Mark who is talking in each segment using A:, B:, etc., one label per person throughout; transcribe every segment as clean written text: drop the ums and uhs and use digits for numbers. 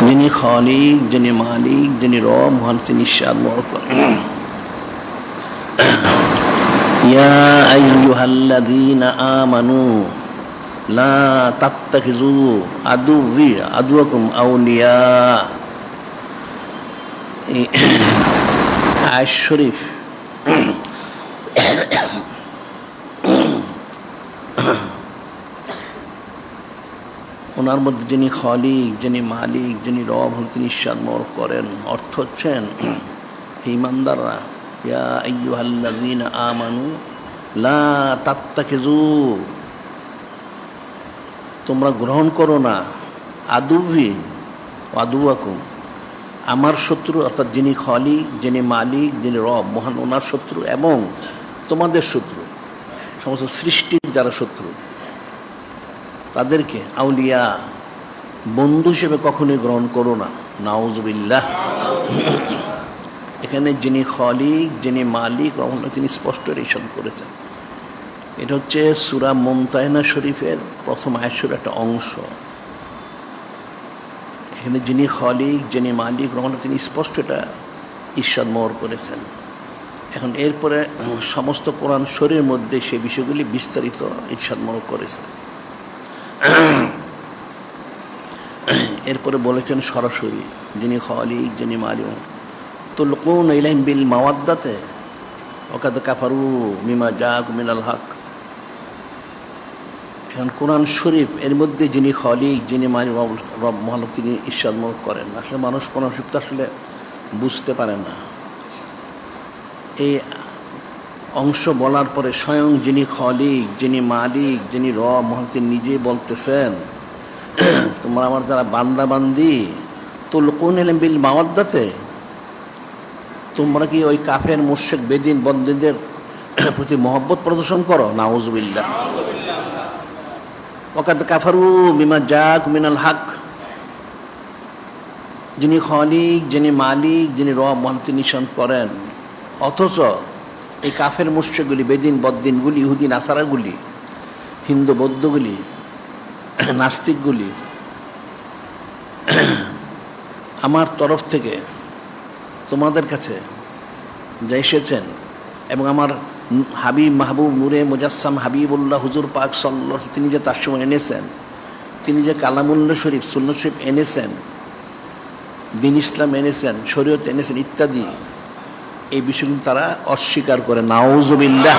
A: যিনি খালিক, যিনি মালিক, যিনি রব, মহান তিনি ইরশাদ করেন, ইয়া আইয়ুহাল্লাযীনা আমানু লা তাত্তাখিযু আদুওয়ি আদুওয়াকুম আউলিয়া। আয়াত শরীফ ওনার মধ্যে যিনি খালিক, যিনি মালিক, যিনি রব হন তিনি ইরশাদ করেন, অর্থ হচ্ছেন হে ঈমানদাররা, ইয়া আইয়ুহাল্লাযীনা আমানু লা তাত্তাখিযু, তোমরা গ্রহণ করো না, আদুওয়ি আদুওয়াকুম, আমার শত্রু অর্থাৎ যিনি খালিক, যিনি মালিক, যিনি রব মহান ওনার শত্রু এবং তোমাদের শত্রু, সমস্ত সৃষ্টির যারা শত্রু তাদেরকে আউলিয়া বন্ধু হিসেবে কখনোই গ্রহণ করো না। নাউজুবিল্লাহ। এখানে যিনি খালিক, যিনি মালিক রহমান তিনি স্পষ্ট ইরশাদ করেছেন। এটা হচ্ছে সূরা মুমতাহিনা শরীফের প্রথম আয়াতের একটা অংশ। এখানে যিনি খালিক, যিনি মালিক রহমান তিনি স্পষ্ট এটা ইরশাদ করেছেন। এখন এরপরে সমস্ত কোরআন শরীফের মধ্যে সেই বিষয়গুলি বিস্তারিত ইরশাদ করেছেন। এরপরে বলেছেন সরাসরি যিনি খালিক, যিনি মালিক, তুলকুনা ইলাইহিম বিল মাওয়াদ্দাতি ওয়া কাদ কাফারু বিমা জাআকুম মিনাল হক। এখন কোরআন শরীফ এর মধ্যে যিনি খালিক, যিনি মালিক রব মহান তিনি ইরশাদ করেন। আসলে মানুষ কোরআন শরীফ আসলে বুঝতে পারে না। এই অংশ বলার পরে স্বয়ং যিনি খালিক, যিনি মালিক, যিনি রব মহান তিনি নিজেই বলতেছেন, তোমরা আমার যারা বান্দা বান্দি, তুলকুনা ইলাইহিম বিল মাওয়াদ্দাতি, তোমরা কি ওই কাফের মুশরিক বেদিন বন্দীদের প্রতি মহব্বত প্রদর্শন করো? নাউজুবিল্লাহ। ওয়া কাদ কাফারু বিমা জাআকুম মিনাল হক, যিনি খালিক, যিনি মালিক, যিনি রব মহান তিনি নিশান করেন, অথচ এই কাফের মুশরিকগুলি, বেদিন বদ্দিনগুলি, ইহুদি নাসারাগুলি, হিন্দু বৌদ্ধগুলি, নাস্তিকগুলি আমার তরফ থেকে তোমাদের কাছে যা এসেছেন এবং আমার হাবিব মাহবুব নূরে মুজাসসাম হাবিবুল্লাহ হুজুর পাক সাল্লাল্লাহু তিনি যে তার সময় এনেছেন, তিনি যে কালামুল্লাহ শরীফ, সুন্নাত শরীফ এনেছেন, দ্বীন ইসলাম এনেছেন, শরীয়ত এনেছেন ইত্যাদি, এই বিষয়গুলো তারা অস্বীকার করে। নাউজুবিল্লাহ।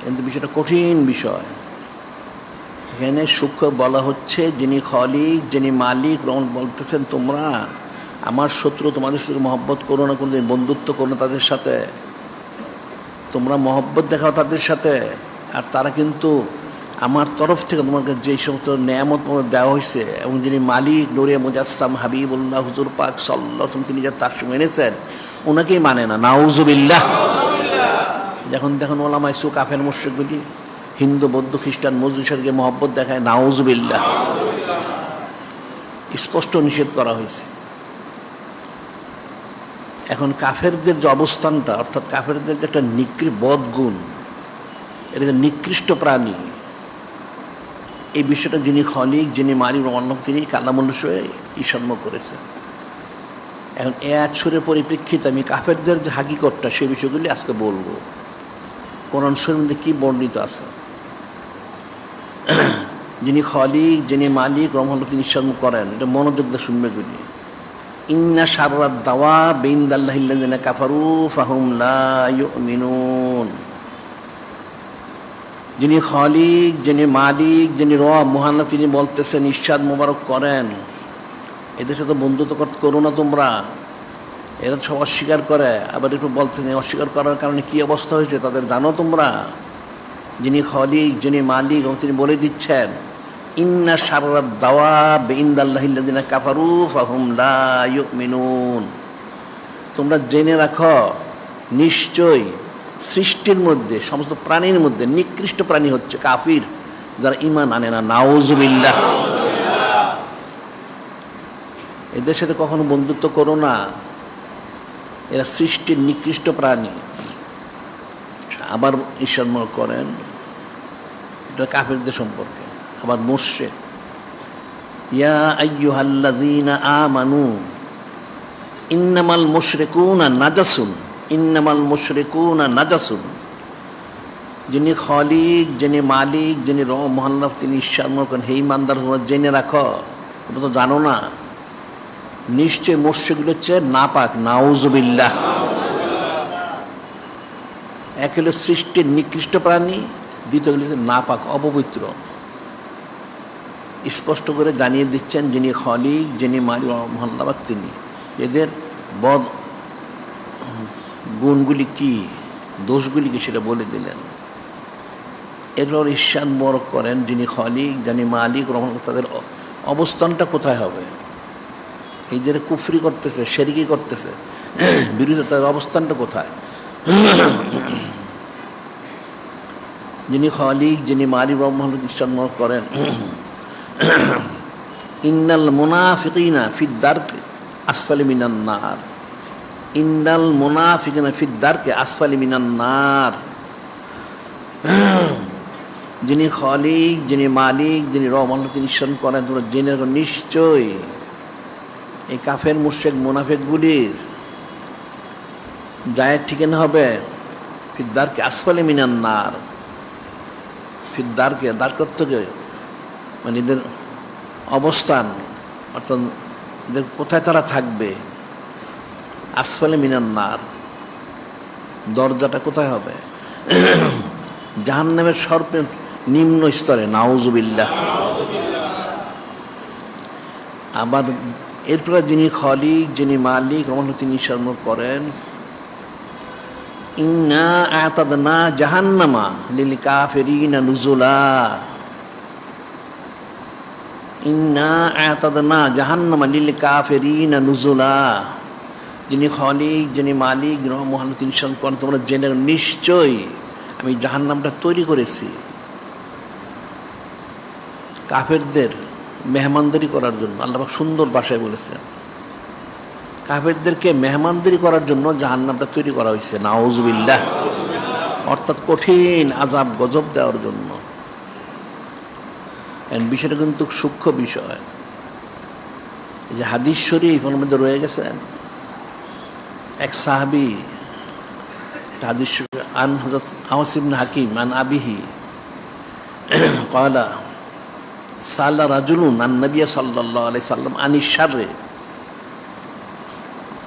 A: কিন্তু বিষয়টা কঠিন বিষয়। এখানে সূক্ষ্ম বলা হচ্ছে যিনি খালিক, যিনি মালিক রহমান বলতেছেন, তোমরা আমার শত্রু, তোমাদের সাথে মহব্বত করো না, কোনোদিন বন্ধুত্ব করো না তাদের সাথে, তোমরা মহব্বত দেখাও তাদের সাথে। আর তারা কিন্তু আমার তরফ থেকে তোমাকে যে সমস্ত নেয়ামত তোমাদের দেওয়া হয়েছে এবং যিনি মালিক নূরে মুজাসসাম হাবিবুল্লাহ হুজুর পাক সাল্লাল্লাহু আলাইহি তিনি যা তার সঙ্গে এনেছেন ওনাকেই মানে না। নাউজুবিল্লাহ। যখন দেখুন ওলামায়ে সু কাফের মুশরিকগুলি হিন্দু বৌদ্ধ খ্রিস্টান মজুসিকে মহব্বত দেখায়, নাউজুবিল্লাহ, স্পষ্ট নিষেধ করা হয়েছে। এখন কাফেরদের যে অবস্থানটা, অর্থাৎ কাফেরদের যে একটা বদগুণ, এটা যে নিকৃষ্ট প্রাণী, এই বিষয়টা যিনি খালিক, যিনি মালিক রহমান তিনি কালামুল্লাহ ইরশাদ করেছেন। এখন এ আয়াতের পরিপ্রেক্ষিতে আমি কাফেরদের যে হাকিকতটা সেই বিষয়গুলি আজকে বলবো। কোরআন শরীফের মধ্যে কি বর্ণিত আছে। যিনি খালিক, যিনি মালিক রহমান তিনি ইরশাদ করেন, এটা মনোযোগ দিয়ে শুনবে গুলি। ইন্না শাররাদ দাওয়াবি ইনদাল্লাহিল্লাযিনা কাফারু ফাহুম লা ইউমিনুন। যিনি খালিক, যিনি মালিক, যিনি রব মহান তিনি বলতেছেন, ইরশাদ মোবারক করেন, এদের সাথে বন্ধুত্ব করো না তোমরা। এরা সব অস্বীকার করে, আবার একটু বলতেছেন অস্বীকার করার কারণে কি অবস্থা হয়েছে তাদের জানো তোমরা? যিনি খালিক, যিনি মালিক তিনি বলে দিচ্ছেন, ইন্না শাররাদ দাওয়াবি ইনদাল্লাহিল্লাযিনা কাফারু ফাহুম লা ইউমিনুন। তোমরা জেনে রাখো, নিশ্চয়ই সৃষ্টির মধ্যে, সমস্ত প্রাণীর মধ্যে নিকৃষ্ট প্রাণী হচ্ছে কাফির, যারা ঈমান আনে না। নাউজুবিল্লাহ। এদের সাথে কখনো বন্ধুত্ব করো না, এরা সৃষ্টির নিকৃষ্ট প্রাণী। আবার ইরশাদ করেন এটা কাফেরদের সম্পর্কে। আবার মুশরিক ইয়া আইয়ুহাল্লাযীনা আমানু ইন্নামাল মুশরিকুনা নাজাসুন, ইন্নামাল মুশরিকুনা নাজাসুন। যিনি খালিক, যিনি মালিক, যিনি মহাল্লাহ, তিনি ঈশ্বর করেন। হে ইমানদার, তোমরা জেনে রাখো, তোমরা তো জানো না, নিশ্চয় মুশরিকগুলো হচ্ছে নাপাক। নাউজুবিল্লাহ। এক হলো সৃষ্টির নিকৃষ্ট প্রাণী, দ্বিতীয় হলো নাপাক, অপবিত্র। স্পষ্ট করে জানিয়ে দিচ্ছেন যিনি খালিক, যিনি মালিক, মহাল্লাহ, তিনি। এদের বদ গুণগুলি কি, দোষগুলি কি, সেটা বলে দিলেন। এরপর ইরশাদ বরক করেন যিনি খালিক, যিনি মালিক, রহমান, তাদের অবস্থানটা কোথায় হবে। এই যে কুফরি করতেছে, শিরকি করতেছে, বিরোধী, তাদের অবস্থানটা কোথায়। যিনি খালিক, যিনি মালিক, রহমান, ইরশাদ বরক করেন ইন্নাল মুনাফিকিনা ফিদ দারকি আসফালি মিনান নার, ইন্নাল মুনাফিকিনা ফিদ দারকি আসফালি মিনান নার। যিনি খালিক, যিনি মালিক, যিনি রহমান, তিনি ঈশ্বর করেন, তোমরা জেনে রাখো নিশ্চয় এই কাফের মুশরিক মুনাফিকগুলির জায়ের ঠিকানা হবে ফিদ দারকি আসফালি মিনান নার। ফিদ দারকে, দার করতে গিয়ে মানে এদের অবস্থান, অর্থাৎ এদের কোথায় তারা থাকবে, আসফালে মিনান নার, দরজাটা কোথায় হবে, জাহান্নামের সর্বে নিম্ন স্তরে। নাউজুবিল্লাহ। আবার এরপরে যিনি খালিক, যিনি মালিক, রহমান, তিনি শর্ম করেন ইন্না আ'তাদনা জাহান্নামা লিল কাফিরিনা নুজুলা, ইন্না আ'তাদনা জাহান্নামা লিল কাফিরিনা নুজুলা। যিনি খালিক, যিনি মালিক, রহমান, তিনি শর্ম করেন, তোমরা জেনে নিশ্চয় আমি জাহান্নামটা তৈরি করেছি কাফেরদের মেহমানদারি করার জন্য। আল্লাহ পাক সুন্দর ভাষায় বলেছেন, কাফেরদেরকে মেহমানদারি করার জন্য জাহান্নামটা তৈরি করা হয়েছে। নাউজুবিল্লাহ। অর্থাৎ কঠিন আযাব গজব দেওয়ার জন্য। বিষয়টা কিন্তু সূক্ষ্ম বিষয়। এই যে হাদিস শরীফ ওর মধ্যে রয়ে গেছেন, এক সাহাবী হাদিস আন হযরত আওস ইবনে হাকিম আন আবিহি ক্বালা সালা রাজুলুন আন নবী সাল্লাল্লাহু আলাইহি সাল্লাম আনিশ শাররি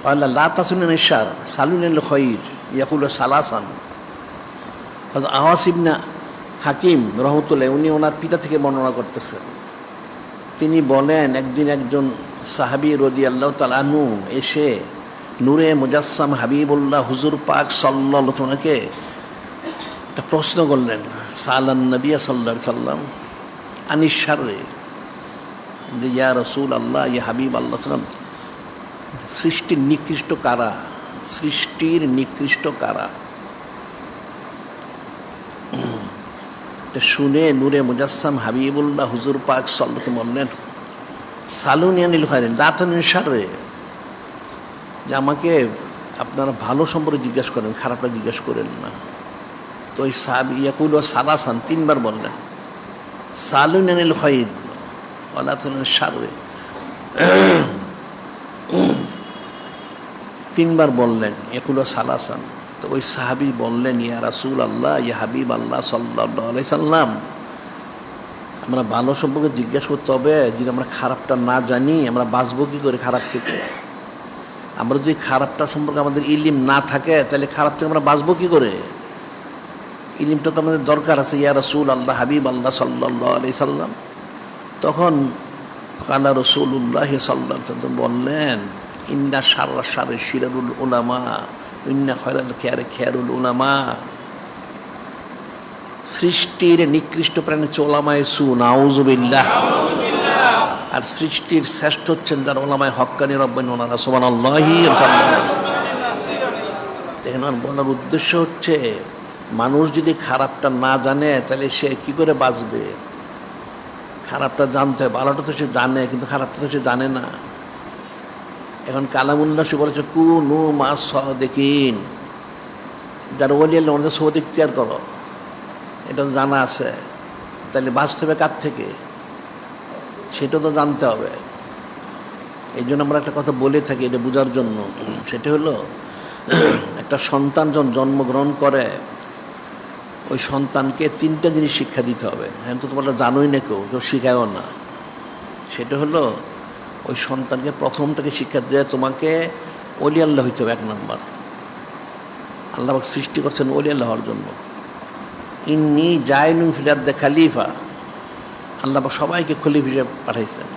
A: ক্বালা লা তাসুনুন আশ-শার সালুনিল খায়র ইয়াকুলু সালাসান। হযরত আওস ইবনে হাকিম রহমতুল্লাহ, উনি ওনার পিতা থেকে বর্ণনা করতেছেন। তিনি বলেন একদিন একজন সাহাবী রাদিয়াল্লাহু তাআলা আনহু এসে নূরে মুজাসসাম হাবিবুল্লাহ হুজুর পাক সাল্লাল্লাহু আলাইহি ওয়াসাল্লামকে একটা প্রশ্ন করলেন। সালান নবী সাল্লাল্লাহু আলাইহি সাল্লাম আনিশ শাররি, যে ইয়া রাসূলুল্লাহ, ইয়া হাবিব আল্লাহ সাল্লাম, সৃষ্টির নিকৃষ্ট কারা, সৃষ্টির নিকৃষ্ট কারা। শুনে নূরে মুজাসসাম হাবিবুল্লাহ হুজুর পাক সাল্লাল্লাহু আলাইহি ওয়াসাল্লাম বললেন সালুনি আনিল খায়র লা তাসুনুন শাররি, যে আমাকে আপনারা ভালো সম্পর্কে জিজ্ঞাসা করেন, খারাপটা জিজ্ঞাসা করেন না। তো ওই সাহাবী ইয়াকুলু সালাসান, তিনবার বললেন সালুনি আনিল খায়র ওয়া লা তাসুনুন শাররি, তিনবার বললেন ইয়াকুলু সালাসান। তো ওই সাহাবী বললেন ইয়া রাসূলুল্লাহ, ইয়া হাবিব আল্লাহ সাল্লাল্লাহু আলাইহি সাল্লাম, আমরা ভালো সম্পর্কে জিজ্ঞাসা করতে হবে, যদি আমরা খারাপটা না জানি আমরা বাঁচবো কী করে খারাপ থেকে। আমরা যদি খারাপটা সম্পর্কে আমাদের ইলম না থাকে তাহলে খারাপ থেকে আমরা বাঁচবো কী করে। ইলমটা তো আমাদের দরকার আছে। ইয়া রাসূলুল্লাহ, হাবিব আল্লাহ সাল্লাল্লাহু আলাইহি সাল্লাম। তখন কালা রাসূলুল্লাহ সাল্লাল্লাহু আলাইহি সাল্লাম বললেন ইন্না শাররা শাররি শিরারুল উলামা ইন্না খায়রাল খিয়ারি খিয়ারুল উলামা। সৃষ্টির নিকৃষ্ট প্রাণী হচ্ছে ওলামায়ে সু। নাউজুবিল্লাহ। আর সৃষ্টির শ্রেষ্ঠ হচ্ছেন যারা ওলামায়ে হক্কানি রব্বানি, ওনারা সুবহানাল্লাহি। এখানে আমার বলার উদ্দেশ্য হচ্ছে মানুষ যদি খারাপটা না জানে তাহলে সে কি করে বাঁচবে। খারাপটা জানতে হয়, ভালোটা তো সে জানে কিন্তু খারাপটা তো সে জানে না। এখন কালামুল্লাহ সে বলেছে কুনু মা সাদিকিন, যার ওলি আল্লাহ ওনাদের সহদ ইখতিয়ার করো, এটা জানা আছে। তাহলে বাঁচতে হবে কার থেকে? সেটা তো জানতে হবে। এই জন্য আমরা একটা কথা বলে থাকি এটা বোঝার জন্য, সেটা হলো একটা সন্তান যখন জন্মগ্রহণ করে ওই সন্তানকে 3টা জিনিস শিক্ষা দিতে হবে। হ্যাঁ, তো তোমরা জানোই না, কেউ কেউ শিখায়ও না। সেটা হলো ওই সন্তানকে প্রথম থেকে শিক্ষা দেয় তোমাকে ওলি আল্লাহ হইতে হবে। 1 নম্বর, আল্লাহ সৃষ্টি করছেন ওলি আল্লাহ হওয়ার জন্য। ইন্নী জাইলুন ফিল আরদি খলিফা, আল্লাহ সবাইকে খলিফা হিসেবে পাঠাইছেন।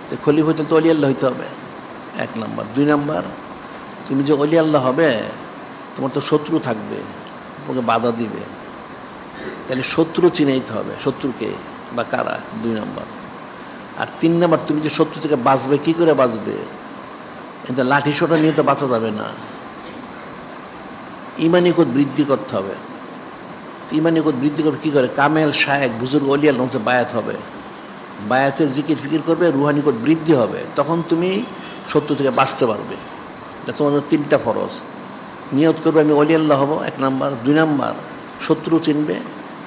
A: তো খলিফা হইতে তো অলি আল্লাহ হইতে হবে 1 নম্বর। 2 নম্বর, তুমি যে অলি আল্লাহ হবে তোমার তো শত্রু থাকবে, তোমাকে বাধা দিবে, তাহলে শত্রু চিনাইতে হবে, শত্রুকে বা কারা, 2 নম্বর। আর 3 নম্বর, তুমি যে শত্রু থেকে বাঁচবে, কী করে বাঁচবে? এটা লাঠি সোটা নিয়ে তো বাঁচা যাবে না, ইমানি কোদ বৃদ্ধি করতে হবে। ইমানি কোদ বৃদ্ধি করবে কী করে? কামেল শায়েক বুজুর্গ অলি আল্লাহ হচ্ছে বায়াত হবে, বায়াতে জিকির ফিকির করবে, রুহানি কোদ বৃদ্ধি হবে, তখন তুমি শত্রু থেকে বাঁচতে পারবে। এটা তোমার 3টা ফরজ। নিয়ত করবে আমি অলি আল্লাহ হব 1 নম্বর। 2 নম্বর, শত্রু চিনবে।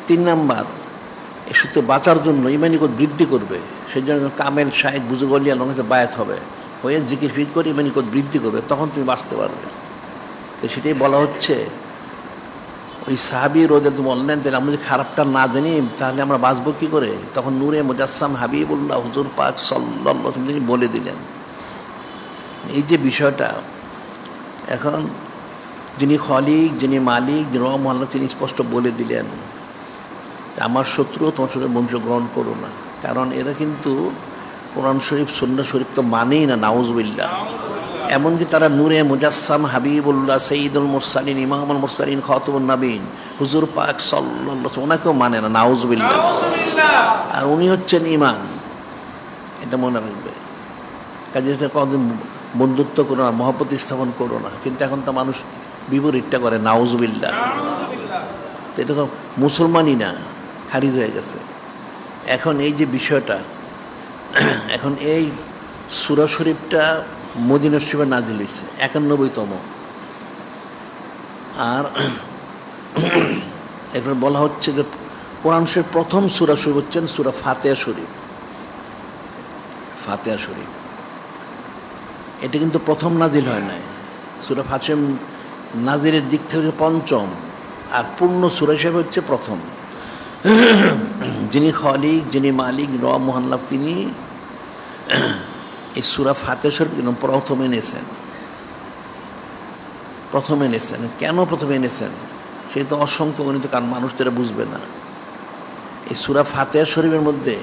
A: 3 নম্বর, এই সূত্রে বাঁচার জন্য ইমানি কোদ বৃদ্ধি করবে, সেই জন্য কামেল শায়েক বুজুর্গ অলি আল্লাহ হচ্ছে বায়াত হবে, হয়ে জিকির ফিকির করে ইমানি কোদ বৃদ্ধি করবে, তখন তুমি বাঁচতে পারবে। তো সেটাই বলা হচ্ছে। ওই সাহাবী রোদের তো বললেন, তাহলে আমরা যদি খারাপটা না জানি তাহলে আমরা বাঁচবো কী করে? তখন নূরে মুজাসসাম হাবিবুল্লাহ হুজুর পাক সাল্লাল্লাহু আলাইহি ওয়াসাল্লাম তিনি বলে দিলেন এই যে বিষয়টা। এখন যিনি খলিক, যিনি মালিক, যিনি রহমান, তিনি স্পষ্ট বলে দিলেন আমার শত্রু তোমার সাথে বংশ গ্রহণ করো না, কারণ এরা কিন্তু কোরআন শরীফ সুন্নাহ শরীফ তো মানেই না, নাউজুবিল্লাহ। এমনকি তারা নূরে মুজাসসাম হাবিবুল্লাহ সঈদুল মুরসালিন ইমামুল মুরসালিন খাতামুন নবীন হুজুর পাক সাল্লাল্লাহু আলাইহি ওয়াসাল্লাম ওনাকেও মানে না, নাউজুবিল্লাহ। আর উনি হচ্ছেন ইমান, এটা মনে রাখবে। কাজে কোনোদিন বন্ধুত্ব করো না, মহব্বত স্থাপন করো না, কিন্তু এখন তো মানুষ বিপরীতটা করে, নাউজুবিল্লাহ। তো এটা তো মুসলমানই না, খারিজ হয়ে গেছে। এখন এই যে বিষয়টা, এখন এই সূরা শরীফটা মদিনা শরীফে নাজিল হয়েছে 91তম। আর এরপর বলা হচ্ছে যে কোরআন শরীফ প্রথম সূরা শরীফ হচ্ছেন সূরা ফাতিহা শরীফ। ফাতিহা শরীফ এটা কিন্তু প্রথম নাজিল হয় নাই, সূরা ফাতিহা নাজিলের দিক থেকে 5ম, আর পূর্ণ সূরা হিসেবে হচ্ছে প্রথম। যিনি খলিক, যিনি মালিক, রব মোহান্লাভ, তিনি এই সূরা ফাতিহা শরীফ কিন্তু প্রথমে এনেছেন। কেন প্রথমে এনেছেন সে তো অসংখ্য গণিত, কারণ মানুষ তো এটা বুঝবে না। এই সূরা ফাতিহা শরীফের মধ্যে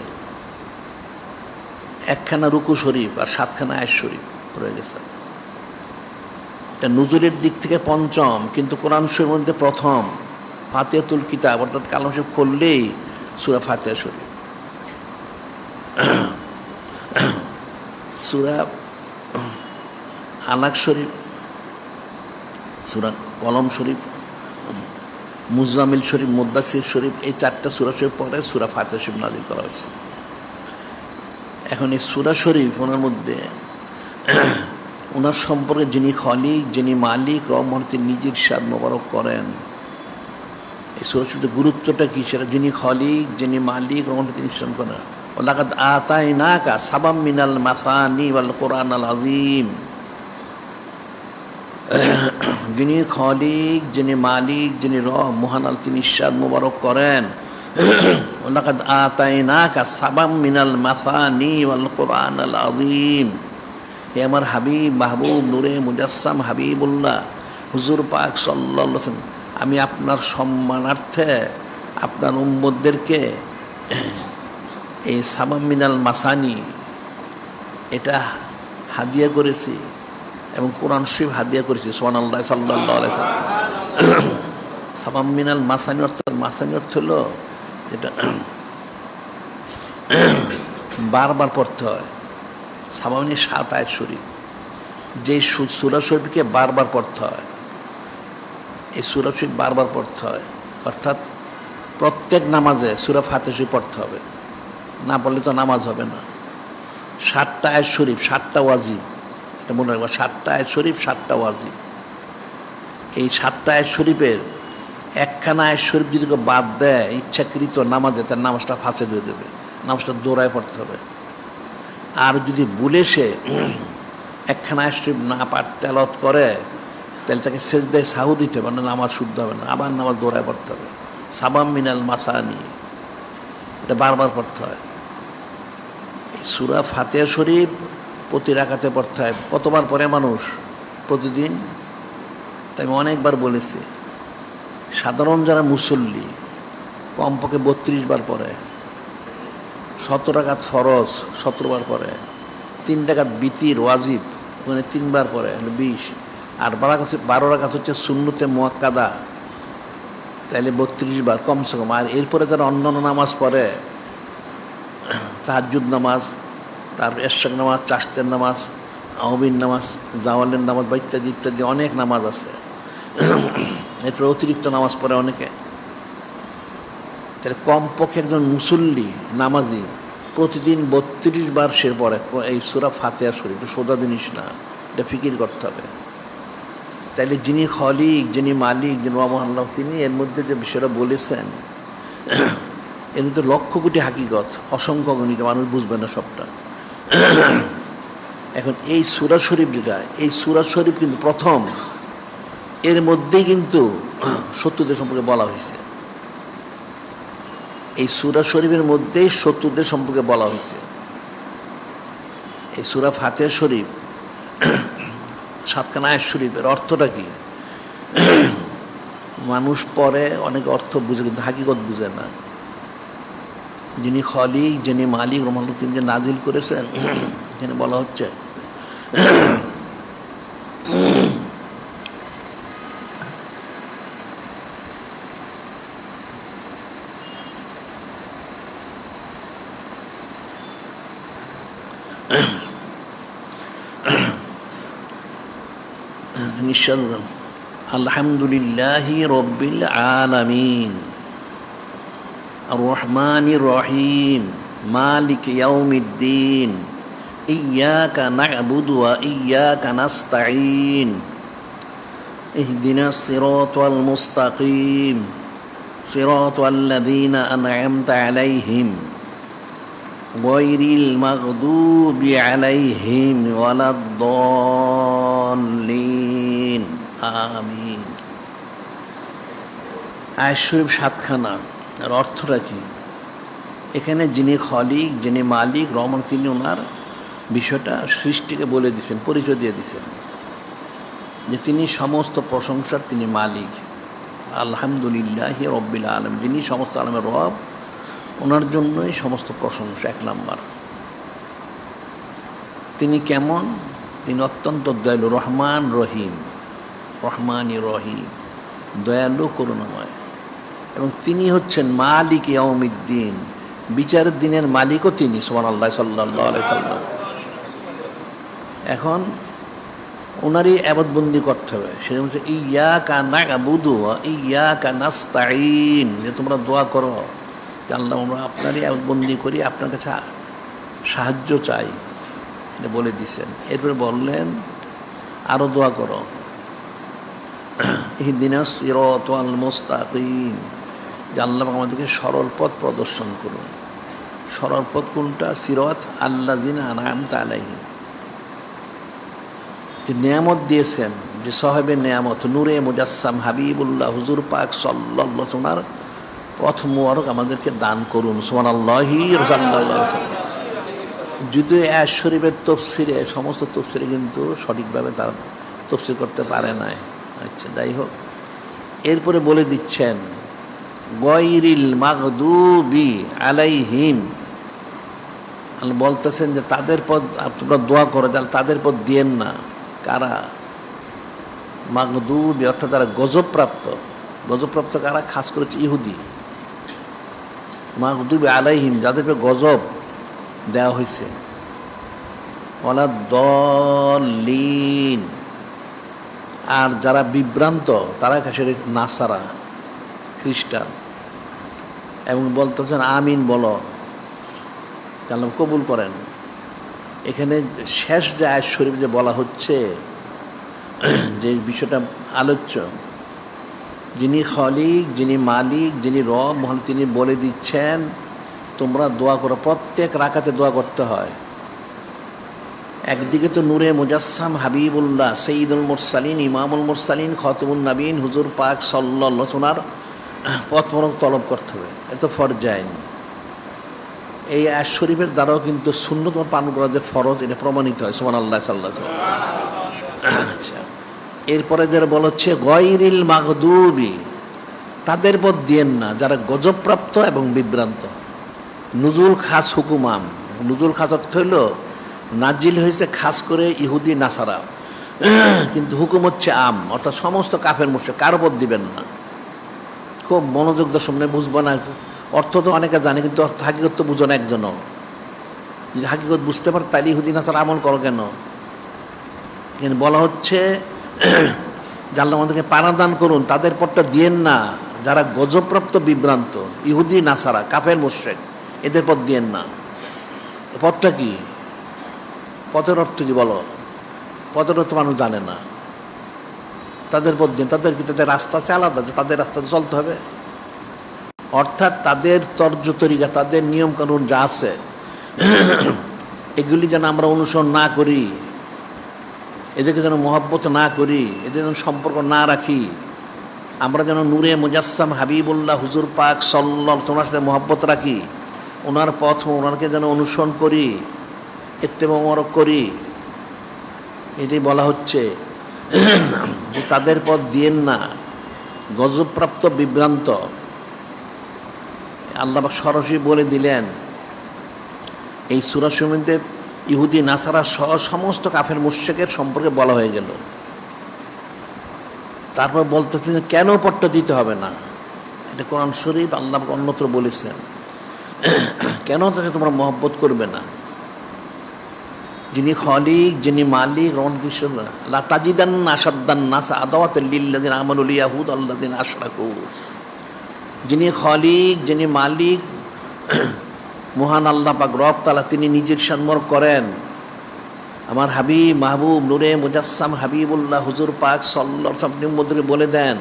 A: 1খানা রুকু শরীফ আর 7খানা আয়াত শরীফ রয়ে গেছে। এটা নুজুলের দিক থেকে 5ম, কিন্তু কোরআন শরীফের মধ্যে প্রথম। ফাতিহাতুল কিতাব অর্থাৎ কালাম শরীফ খুললেই সূরা ফাতিহা শরীফ। সূরা আলাক শরীফ, সূরা কলম শরীফ, মুজাম্মিল শরীফ, মুদ্দাসির শরীফ, এই 4টা সূরা শরীফ পরে সূরা ফাতিহা শরীফ নাযিল করা হয়েছে। এখন এই সূরা শরীফ ওনার মধ্যে ওনার সম্পর্কে যিনি খলিক, যিনি মালিক, রহমান, তিনি নিজের ইরশাদ মোবারক করেন। এই সূরা শরীফের গুরুত্বটা কী সেটা যিনি খলিক, যিনি মালিক, রহমান, তিনি ইরশাদ করেন ওয়ালাকাদ আতাইনাকা সাবাম মিনাল মাসানি ওয়াল কোরআনাল আযীম। যিনি খলিক, যিনি মালিক, যিনি রব মহান, তিনি ইরশাদ মোবারক করেন ওয়ালাকাদ আতাইনাকা সাবাম মিনাল মাসানি ওয়াল কোরআনাল আযীম। হে আমার হাবিব, মাহবুব, নূরে মুজাসসাম হাবিবুল্লাহ হুজুর পাক সাল্লাল্লাহু আলাইহি ওয়াসাল্লাম, আমি আপনার সম্মানার্থে আপনার উম্মতদেরকে এই সাবাম মিনাল মাসানি এটা হাদিয়া করেছি এবং কোরআন শরীফ হাদিয়া করেছি। সুবহানাল্লাহ, সাল্লাল্লাহু আলাইহি ওয়াসাল্লাম। সাবাম মিনাল মাসানি অর্থাৎ, মাসানি অর্থ হলো যেটা বারবার পড়তে হয়। সাবামিনী 7 আয়াত শরীফ, যেই সূরা শরীফকে বারবার পড়তে হয়, এই সূরা শরীফ বারবার পড়তে হয়, অর্থাৎ প্রত্যেক নামাজে সূরা ফাতিহা শরীফ পড়তে হবে, না পড়লে তো নামাজ হবে না। 7টা আয়াত শরীফ, 7টা ওয়াজিব, এটা মনে রাখবা। 7টা আয়াত শরীফ, 7টা ওয়াজিব। এই 7টা আয়াত শরীফের 1খানা আয়াত শরীফ যদি কেউ বাদ দেয় ইচ্ছাকৃত নামাজে, তার নামাজটা ফাঁসে দিয়ে দেবে। নামাজটা দৌড়ায় পড়তে হবে। আর যদি ভুলে সে একখানা আয়াত শরীফ না পাঠ তেলাওয়াত করে, তাহলে তাকে সেজদায় সাহু দিতে হবে, না নামাজ শুদ্ধ হবে না, আবার নামাজ দৌড়ায় পড়তে হবে। সাবাম মিনাল মাসানি, এটা বারবার পড়তে হয়। এই সূরা ফাতিহা শরীফ প্রতি রাকাতে পড়তে হয়। কতবার পড়ে মানুষ প্রতিদিন? তাই আমি অনেকবার বলেছি, সাধারণ যারা মুসল্লি কমপক্ষে 32 বার পড়ে, 17 রাকাত ফরজ 17 বার পড়ে, 3 রাকাত বিতির ওয়াজিব ওখানে 3 বার পড়ে, 20। আর 12 রাকাত হচ্ছে সুন্নতে মুয়াক্কাদা, তাইলে 32 বার কমসে কম। আর এরপরে যারা অন্যান্য নামাজ পড়ে, তাহাজ্জুদ নামাজ, তারপর এশরাক নামাজ, চাশতের নামাজ, আহবির নামাজ, জাওয়ালের নামাজ বা ইত্যাদি ইত্যাদি অনেক নামাজ আছে। এরপরে অতিরিক্ত নামাজ পড়ে অনেকে। তাহলে কমপক্ষে একজন মুসল্লি নামাজি প্রতিদিন 32 বার সে পড়ে এই সূরা ফাতিহা শরীফ। এটা সোজা জিনিস না, এটা ফিকির করতে হবে। তাইলে যিনি খলিক, যিনি মালিক, যিনি মহান, তিনি এর মধ্যে যে বিষয়টা বলেছেন, এর মধ্যে লক্ষ কোটি হাকিগত, অসংখ্য গণিত, মানুষ বুঝবে না সবটা। এখন এই সূরা শরীফ যেটা, এই সূরা শরীফ কিন্তু প্রথম, এর মধ্যেই কিন্তু শত্রুদের সম্পর্কে বলা হয়েছে। এই সূরা শরীফের মধ্যেই শত্রুদের সম্পর্কে বলা হয়েছে। এই সূরা ফাতিহা শরীফ 7খানা আয়াত শরীফের অর্থটা কি? মানুষ পড়ে, অনেক অর্থ বুঝে কিন্তু হাকিকত বুঝে না। যিনি খলিক, যিনি মালিক রহমান, তিনি যে নাজিল করেছেন, এখানে বলা হচ্ছে নিঃশ্বাস আলহামদুলিল্লাহি রব্বিল আলামিন আর রহমানির রহিম মালিক ইয়াউমিদ্দিন ইয়্যাকা না'বুদু ওয়া ইয়্যাকা নাস্তাঈন ইহদিনাস সিরাতাল মুস্তাকিম সিরাতাল্লাযীনা আন'আমতা আলাইহিম গায়রিল মাগদুবি আলাইহিম ওয়ালাদ-দাল্লিন আমিন। আয়াত শরীফ 7খানা। আর অর্থটা কি? এখানে যিনি খলিক, যিনি মালিক রহমান, তিনি ওনার বিষয়টা সৃষ্টিকে বলে দিয়েছেন, পরিচয় দিয়ে দিয়েছেন যে তিনি সমস্ত প্রশংসার তিনি মালিক। আলহামদুলিল্লাহি রব্বিল আলামিন, যিনি সমস্ত আলমের রব, ওনার জন্যই সমস্ত প্রশংসা। 1 নাম্বার। তিনি কেমন? তিনি অত্যন্ত দয়ালু, রহমান রহিম, রহমানি রহিম, দয়ালু করুণাময়। এবং তিনি হচ্ছেন মালিক ইয়াউমিদ্দিন, বিচারের দিনের মালিকও তিনি। সুবহানাল্লাহ, সাল্লাল্লাহু আলাইহি সাল্লাম। এখন ওনারই ইবাদতবন্দি করতে হবে। সেটা হচ্ছে ইয়্যাকা না'বুদু ওয়া ইয়্যাকা নাস্তাঈন, যে তোমরা দোয়া করো যে আল্লাহ আমরা আপনারই ইবাদতবন্দি করি, আপনার কাছে সাহায্য চাই, এটা বলে দিয়েছেন। এরপরে বললেন আরও দোয়া করো, ইহদিনাস সিরাতাল মুস্তাকিম, যে আল্লাহ আমাদেরকে সরল পথ প্রদর্শন করুন। সরল পথ কোনটা? সিরাত আল্লাযিনা আন'আমতা আলাইহিম, যে নিয়ামত দিয়েছেন, যে সাহেবে নিয়ামত, নূরে মুজাসসাম হাবিবুল্লাহ হুজুর পাক সাল্লাল্লাহু আলাইহি ওয়াসাল্লাম পথ মুবারক আমাদেরকে দান করুন। সুবহানাল্লাহি সাল্লাল্লাহু আলাইহি ওয়াসাল্লাম। যদিও আয়াত শরীফের তফসিরে, সমস্ত তফসিরে কিন্তু সঠিকভাবে তারা তফসির করতে পারে নাই। আচ্ছা, যাই হোক, এরপরে বলে দিচ্ছেন গায়রিল মাগদুবি আলাইহিম, বলতেছেন যে তাদের পথ তোমরা দোয়া করো, তাদের পথ দিয়েন না। কারা? মাগদুবি অর্থাৎ তারা গজবপ্রাপ্ত। গজবপ্রাপ্ত কারা? খাস করে ইহুদি। মাগদুবি আলাইহিম, যাদেরকে গজব দেওয়া হয়েছে। ওয়ালাদ-দাল্লিন, আর যারা বিভ্রান্ত তারা কাছে নাসারা, খ্রিস্টান। এবং বলতেছেন আমিন বলো, আল্লাহ কবুল করেন। এখানে শেষ যে আয়াত শরীফ যে বলা হচ্ছে, যে বিষয়টা আলোচ্য, যিনি খলিক, যিনি মালিক, যিনি রব মহান, তিনি বলে দিচ্ছেন তোমরা দোয়া করো, প্রত্যেক রাকাতে দোয়া করতে হয়। একদিকে তো নূরে মুজাসসাম হাবিবুল্লাহ সঈদুল মুরসালিন ইমামুল মুরসালিন খতমুন নবীন হুজুর পাক সাল্লাল্লাহু সোনার পথ মোড়ক তলব করতে হবে, এত ফরজাইন। এই আয়াত শরীফের দ্বারাও কিন্তু সুন্নত পালন করা যে ফরজ, এটা প্রমাণিত হয়। সুবহানাল্লাহ সাল্লাল্লাহু আলাইহি ওয়াসাল্লাম। আচ্ছা, এরপরে যারা বলা হচ্ছে গয়রিল মাগদুবি, তাদের পথ দিয়েন না যারা গজবপ্রাপ্ত এবং বিভ্রান্ত। নুজুল খাস হুকুমাম, নুজুল খাস অর্থ হইল নাজিল হয়েছে খাস করে ইহুদি নাসারা, কিন্তু হুকুম হচ্ছে আম, অর্থাৎ সমস্ত কাফের মুশরিক, কারো পথ দিবেন না। খুব মনোযোগ দিয়ে সামনে বুঝবো না, অর্থ তো অনেকে জানে কিন্তু অর্থ হাকিকত তো বুঝো না একজনও। যদি হাকিকত বুঝতে পারে তাহলে ইহুদি নাসারা আমল করো কেন? কিন্তু বলা হচ্ছে জানলা আমাদেরকে পানা দান করুন, তাদের পথটা দিয়েন না যারা গজবপ্রাপ্ত বিভ্রান্ত, ইহুদি নাসারা কাফের মুশরিক, এদের পথ দিয়েন না। পথটা কি? পথের অর্থ কি বলো? পথের অর্থ মানুষ জানে না। তাদের পথ দিন, তাদের কি তাদের রাস্তা আছে আলাদা, যে তাদের রাস্তাতে চলতে হবে? অর্থাৎ তাদের তর্জ তরিকা, তাদের নিয়ম কানুন যা আছে এগুলি যেন আমরা অনুসরণ না করি, এদেরকে যেন মহব্বত না করি, এদের যেন সম্পর্ক না রাখি। আমরা যেন নূরে মুজাসসাম হাবিবুল্লাহ হুজুর পাক সাল্লাল্লাহু তোমার সাথে মহব্বত রাখি, ওনার পথ ওনাকে যেন অনুসরণ করি, ইত্তেবা মোবারক করি। এটাই বলা হচ্ছে যে তাদের পথ দিয়েন না গজবপ্রাপ্ত বিভ্রান্ত। আল্লাহ পাক সরাসরি বলে দিলেন এই সূরা সমূহে ইহুদি নাসারা সহ সমস্ত কাফের মুশরিকের সম্পর্কে বলা হয়ে গেল। তারপর বলতেছেন যে কেন পথটা দিতে হবে না, এটা কোরআন শরীফ আল্লাহ অন্যত্র বলেছেন। কেন তাকে তোমরা মহব্বত করবে না? যিনি খলিক, যিনি মালিক, লা তাজিদান্না আশাদ্দান নাস আদাওয়াতাল লিল্লাযিনা আমানু ইয়াহুদ আল্লাযিনা আশরাকু। যিনি খলিক, যিনি মালিক, মহান আল্লাহ পাক রব তাআলা, তিনি নিজের সম্মান করেন। আমার হাবিব মাহবুব নূরে মুজাসসাম হাবিবুল্লাহ হুজুর পাক সাল্লাল্লাহু আলাইহি ওয়াসাল্লাম মধ্যে বলে দেন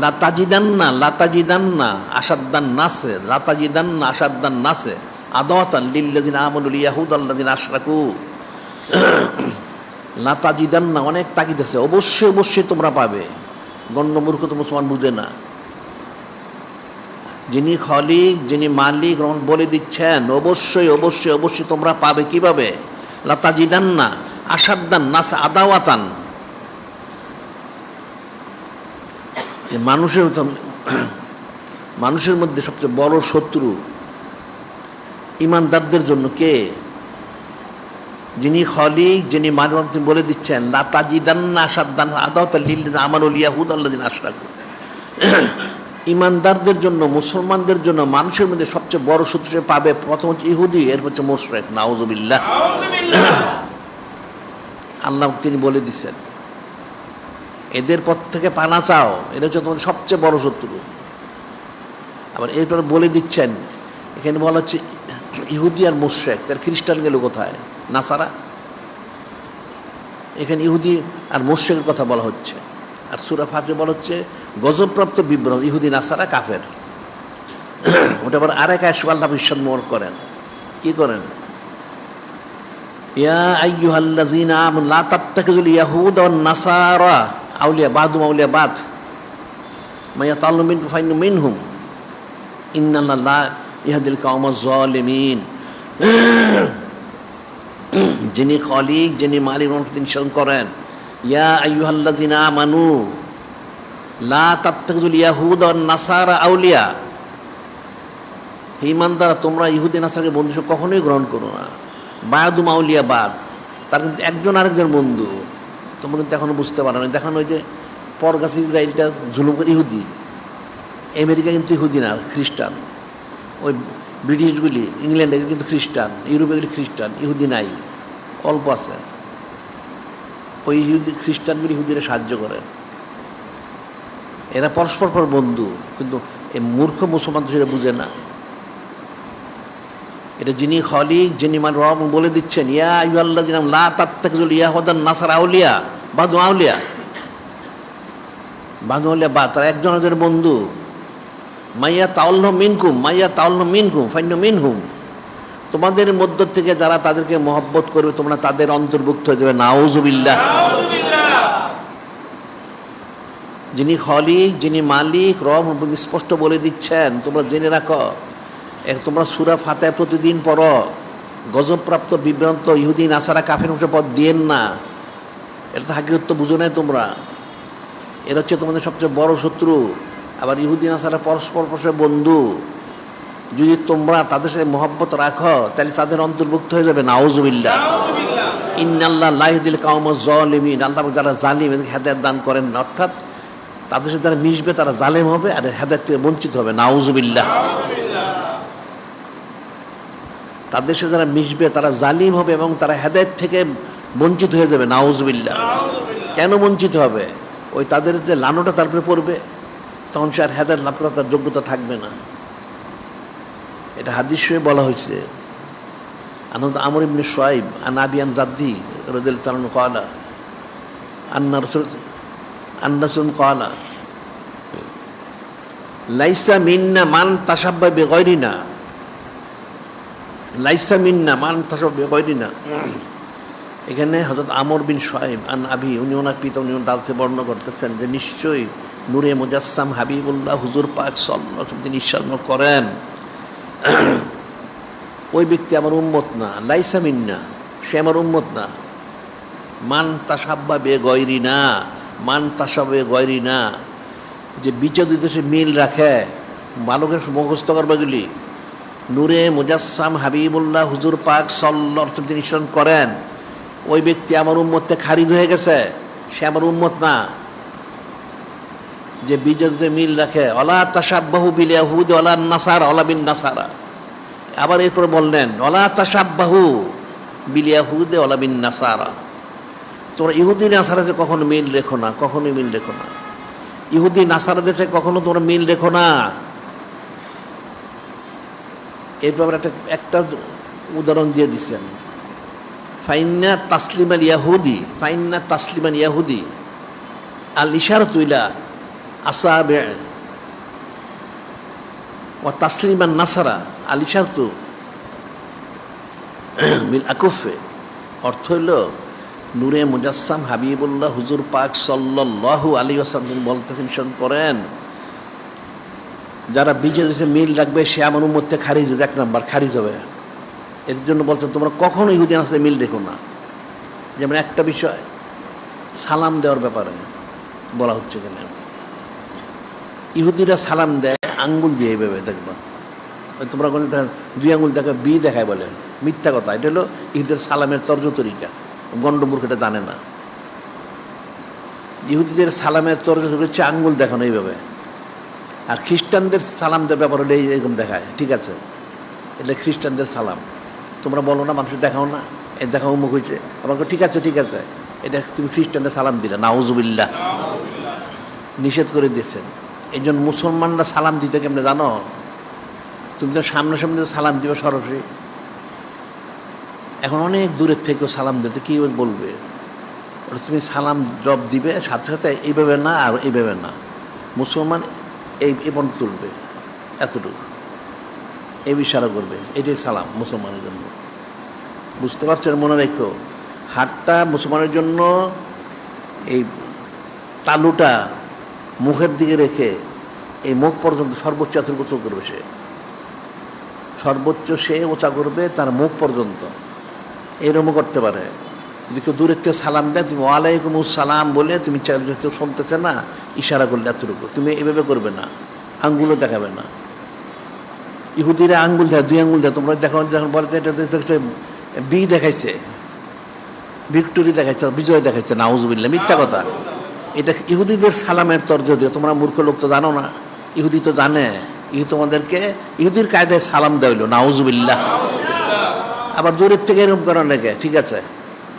A: লা তাজিদান্না আশাদ্দান নাসে, লা তাজিদান্না আশাদ্দান নাসে আদাওয়াতান লিল্লাযিনা আমানু ইয়াহুদ আল্লাযিনা আশরাকু। লা তাজিদান্না অনেক তাকিদ আছে, অবশ্যই অবশ্যই তোমরা পাবে। গণ্য মূর্খ তো মুসলমান বুঝে না। যিনি খলিক, যিনি মালিক বলে দিচ্ছেন অবশ্যই অবশ্যই অবশ্যই তোমরা পাবে। কিভাবে? লা তাজিদান্না আশাদ্দান নাস আদাওয়াতান, মানুষের মধ্যে সবচেয়ে বড় শত্রু ঈমানদারদের জন্য কে? যিনি খলিক, যিনি মালিক, তিনি বলে দিচ্ছেন লা তাজিদান্না আশাদ্দান আদাওয়াতান লিল্লাযিনা আমানু ইয়াহুদ আল্লাযিনা আশরাকু। ঈমানদারদের জন্য, মুসলমানদের জন্য মানুষের মধ্যে সবচেয়ে বড় শত্রু পাবে প্রথম হচ্ছে ইহুদি, এর হচ্ছে মুশরিক। নাউযুবিল্লাহ। আল্লাহ তিনি বলে দিচ্ছেন এদের পথ থেকে পানা চাও, এটা হচ্ছে তোমাদের সবচেয়ে বড় শত্রু। আবার এরপর বলে দিচ্ছেন, এখানে বলা হচ্ছে ইহুদি আর মুশরিক, তার খ্রিস্টান গেল কোথায়? নাসারা। এখানে ইহুদি আর মুশরিকের কথা বলা হচ্ছে। আর সূরা ফাতিহা বলা হচ্ছে গজবপ্রাপ্ত বিভ্রান্ত ইহুদি নাসারা কাফের। ওটা আবার আরেক আয়াত আল্লাহ সম্মান করেন। কি করেন? ইয়া আইয়ুহাল্লাযীনা আমানু লা তাত্তাখিযুল ইয়াহুদা ওয়ান নাসারা আউলিয়া বাদুম আউলিয়া বাদ মা ইয়াতাআল্লামু মিনকুম ফাইন্নাহু মিনহুম ইন্নাল্লাহা লা ইয়াহদিল কওমাজ জালিমিন। যিনি খলিক, যিনি মালিক, তিনি শাসন করেন। ইয়া আইয়ুহাল্লাযীনা আমানু লা তাত্তাখিযুল ইয়াহুদা ওয়ান নাসারা আউলিয়া, হে ঈমানদার তোমরা ইহুদি নাসারাকে বন্ধু কখনোই গ্রহণ করো না। বাদুম আউলিয়া বাদ, তার কিন্তু একজন আরেকজন বন্ধু। তোমরা কিন্তু এখনো বুঝতে পারো না। দেখানো ওই যে পরগাছ ইসরায়েলটা জুলুম করে ইহুদি, আমেরিকা কিন্তু ইহুদি না, খ্রিস্টান। ওই ব্রিটিশগুলি ইংল্যান্ডে কিন্তু খ্রিস্টান, ইউরোপেগুলি খ্রিস্টান, ইহুদি নাই, অল্প আছে। ওই ইহুদি খ্রিস্টানগুলি ইহুদিরা সাহায্য করে, এরা পরস্পর পর বন্ধু। কিন্তু এই মূর্খ মুসলমান তো সেটা বুঝে না। এটা যিনি খলিক, যিনি রব বলে দিচ্ছেন ইয়া আইয়ুহাল্লাযীনা লা তাত্তাখিযুল ইয়াহুদা ওয়ান নাসারা আউলিয়া বাদু আউলিয়া, বাদু আউলিয়া বাদ, তারা একজন একজনের বন্ধু। মাইয়া তাওয়াল্লাহু মিনকুম, মাইয়া তাওয়াল্লাহু মিনকুম ফাইন্না মিনহুম, তোমাদের মধ্য থেকে যারা তাদেরকে মহব্বত করবে তোমরা তাদের অন্তর্ভুক্ত হয়ে যাবে। নাউজুবিল্লাহ। যিনি খলিক, যিনি মালিক, রব স্পষ্ট বলে দিচ্ছেন, তোমরা জেনে রাখো। তোমরা সূরা ফাতিহা প্রতিদিন পড়ো। গজবপ্রাপ্ত বিভ্রান্ত ইহুদি নাসারা কাফের মুখে পথ দিয়েন না। এটা তো হাকিকত বুঝো নাই তোমরা। এরা হচ্ছে তোমাদের সবচেয়ে বড় শত্রু। আবার ইহুদি নাসারা পরস্পর পরস্পর বন্ধু। যদি তোমরা তাদের সাথে মহব্বত রাখো তাহলে তাদের অন্তর্ভুক্ত হয়ে যাবে। নাউজুবিল্লাহ। ইন্নাল্লাহ লা ইয়াহদিল কাওমাজ জালিমিন, আল্লাহ যারা জালিম এদেরকে হেদায়েত দান করেন না। অর্থাৎ তাদের সাথে যারা মিশবে তারা জালেম হবে আর হেদায়েত থেকে বঞ্চিত হবে। নাউজুবিল্লাহ। তাদের সাথে যারা মিশবে তারা জালিম হবে এবং তারা হেদায়েত থেকে বঞ্চিত হয়ে যাবে। নাউজুবিল্লাহ। কেন বঞ্চিত হবে? ওই তাদের যে লানটা তারপরে পড়বে, তখন সে আর হেদায়েত লাভ করার তার যোগ্যতা থাকবে না। এটা হাদিস শরীফে বলা হয়েছে। আনন্দ আমর ইবনে শুআইব আন আবি আন জাদ্দি রাদিয়াল্লাহু তাআলা আনহু ক্বালা আন্না রাসূল ক্বালা লাইসা মিন্না মান তাশাব্বা বিগায়রিনা, লাইসা মিন্না মান তাশাব্বা বিগায়রিনা। এখানে হযরত আমর বিন শুআইব আন আবি, উনি ওনার পিতা, উনি ওনার দাদাকে বর্ণনা করতেছেন যে নিশ্চয়ই নূরে মুজাসসাম হাবিবুল্লাহ হুজুর পাক সাল্লাল্লাহু আলাইহি ওয়াসাল্লাম তিনি ইরশাদ করেন, ওই ব্যক্তি আমার উম্মত না। লাইসা মিন্না, সে আমার উম্মত না। মান তাশাব্বা বিগায়রিনা, মান তাশাব্বা বিগায়রিনা, যে বিচার দিতে সে মিল রাখে, বালকের মুখস্থ করবাগুলি। নূরে মুজাসসাম হাবিবুল্লাহ হুজুর পাক সাল্লাল্লাহু আলাইহি ওয়াসাল্লাম তিনি ইরশাদ করেন, ওই ব্যক্তি আমার উম্মতে খারিজ হয়ে গেছে, সে আমার উম্মত না। যে বিজয়তে মিল রাখে, ওয়ালা তাশাব্বাহু বিল ইয়াহুদি ওয়ালা নাসারা ওয়ালা বিন নাসারা। আবার এরপর বললেন ওয়ালা তাশাব্বাহু বিল ইয়াহুদি ওয়ালা বিন নাসারা, তোমরা ইহুদি নাসারাতে কখনো মিল রেখো না, কখনোই মিল রেখো না। ইহুদি নাসারাদের সাথে কখনো তোমরা মিল রেখো না। এরপর একটা উদাহরণ দিয়ে দিচ্ছেন, ফাইন্না তাসলিমান ইয়াহুদি, ফাইন্না তাসলিমান ইয়াহুদি আল ইশারাতু ইলা আসাবি ওয়া তাসলিমান নাসারা আল ইশারাতু বিল আকুফে। অর্থ হইল নূরে মুজাসসাম হাবিবুল্লাহ হুজুর পাক সাল্লাল্লাহু আলাইহি ওয়াসাল্লাম বলতেছেন, ইরশাদ করেন, যারা বিজয় মিল রাখবে সে আমার উম্মত থেকে খারিজ হবে, 1 নাম্বার খারিজ হবে। এর জন্য বলছেন তোমরা কখনো ইহুদি নাসারার মিল রেখো না। যেমন একটা বিষয় সালাম দেওয়ার ব্যাপারে বলা হচ্ছে, এখানে ইহুদিরা সালাম দেয় আঙ্গুল দিয়ে এইভাবে, দেখবা তোমরা কোনো 2 আঙ্গুল দেখা বি দেখায় বলে, মিথ্যা কথা। এটা হলো ইহুদিদের সালামের তর্জ তরিকা, গণ্ডমূর্খ এটা জানে না। ইহুদিদের সালামের তর্জ হচ্ছে আঙ্গুল দেখানো এইভাবে, আর খ্রিস্টানদের সালাম দেওয়ার ব্যাপার হলে এরকম দেখায়। ঠিক আছে, এটা খ্রিস্টানদের সালাম, তোমরা বলো না মানুষ দেখাও না, এ দেখা উন্মুখ হয়েছে, আমাকে ঠিক আছে ঠিক আছে, এটা তুমি খ্রিস্টানদের সালাম দিলে। নাউজুবিল্লাহ। নিষেধ করে দিয়েছেন। এই জন্য মুসলমানরা সালাম দিতে কেমনে জানো? তুমি তো সামনাসামনি সালাম দিবে সরাসরি। এখন অনেক দূরের থেকেও সালাম দিতে কী বলবে, ওটা তুমি সালাম জব দিবে সাথে সাথে এইভাবে না আর এইভাবে না। মুসলমান এই পর্যন্ত তুলবে এতটুকু, এই ইশারা করবে, এটাই সালাম মুসলমানের জন্য। বুঝতে পারছো? মনে রেখো, হাতটা মুসলমানের জন্য এই তালুটা মুখের দিকে রেখে এই মুখ পর্যন্ত সর্বোচ্চ এতটুকু উঁচু করবে, সে সর্বোচ্চ সে উঁচা করবে তার মুখ পর্যন্ত। এরকমও করতে পারে। যদি কেউ দূরের থেকে সালাম দেয়, তুমি ওয়ালাইকুম আসসালাম বলে তুমি কেউ শুনতেছে না, ইশারা করলে এতটুকু, তুমি এভাবে করবে না, আঙ্গুলও দেখাবে না। ইহুদিরা আঙ্গুল দেয়, 2 আঙ্গুল দেয়। তোমরা দেখো যখন বলতে এটা দেখছে বি দেখাইছে, ভিক্টোরি দেখাইছে, বিজয় দেখাইছে। নাউজুবিল্লাহ, মিথ্যা কথা। এটা ইহুদিদের সালামের তর্জ দিয়ে, তোমরা মূর্খ লোক তো জানো না, ইহুদি তো জানে। তোমাদেরকে ইহুদির কায়দায় সালাম দেওয়া হইল। নাউজুবিল্লাহ। আবার দূরের থেকে এরকম করার লেগে, ঠিক আছে,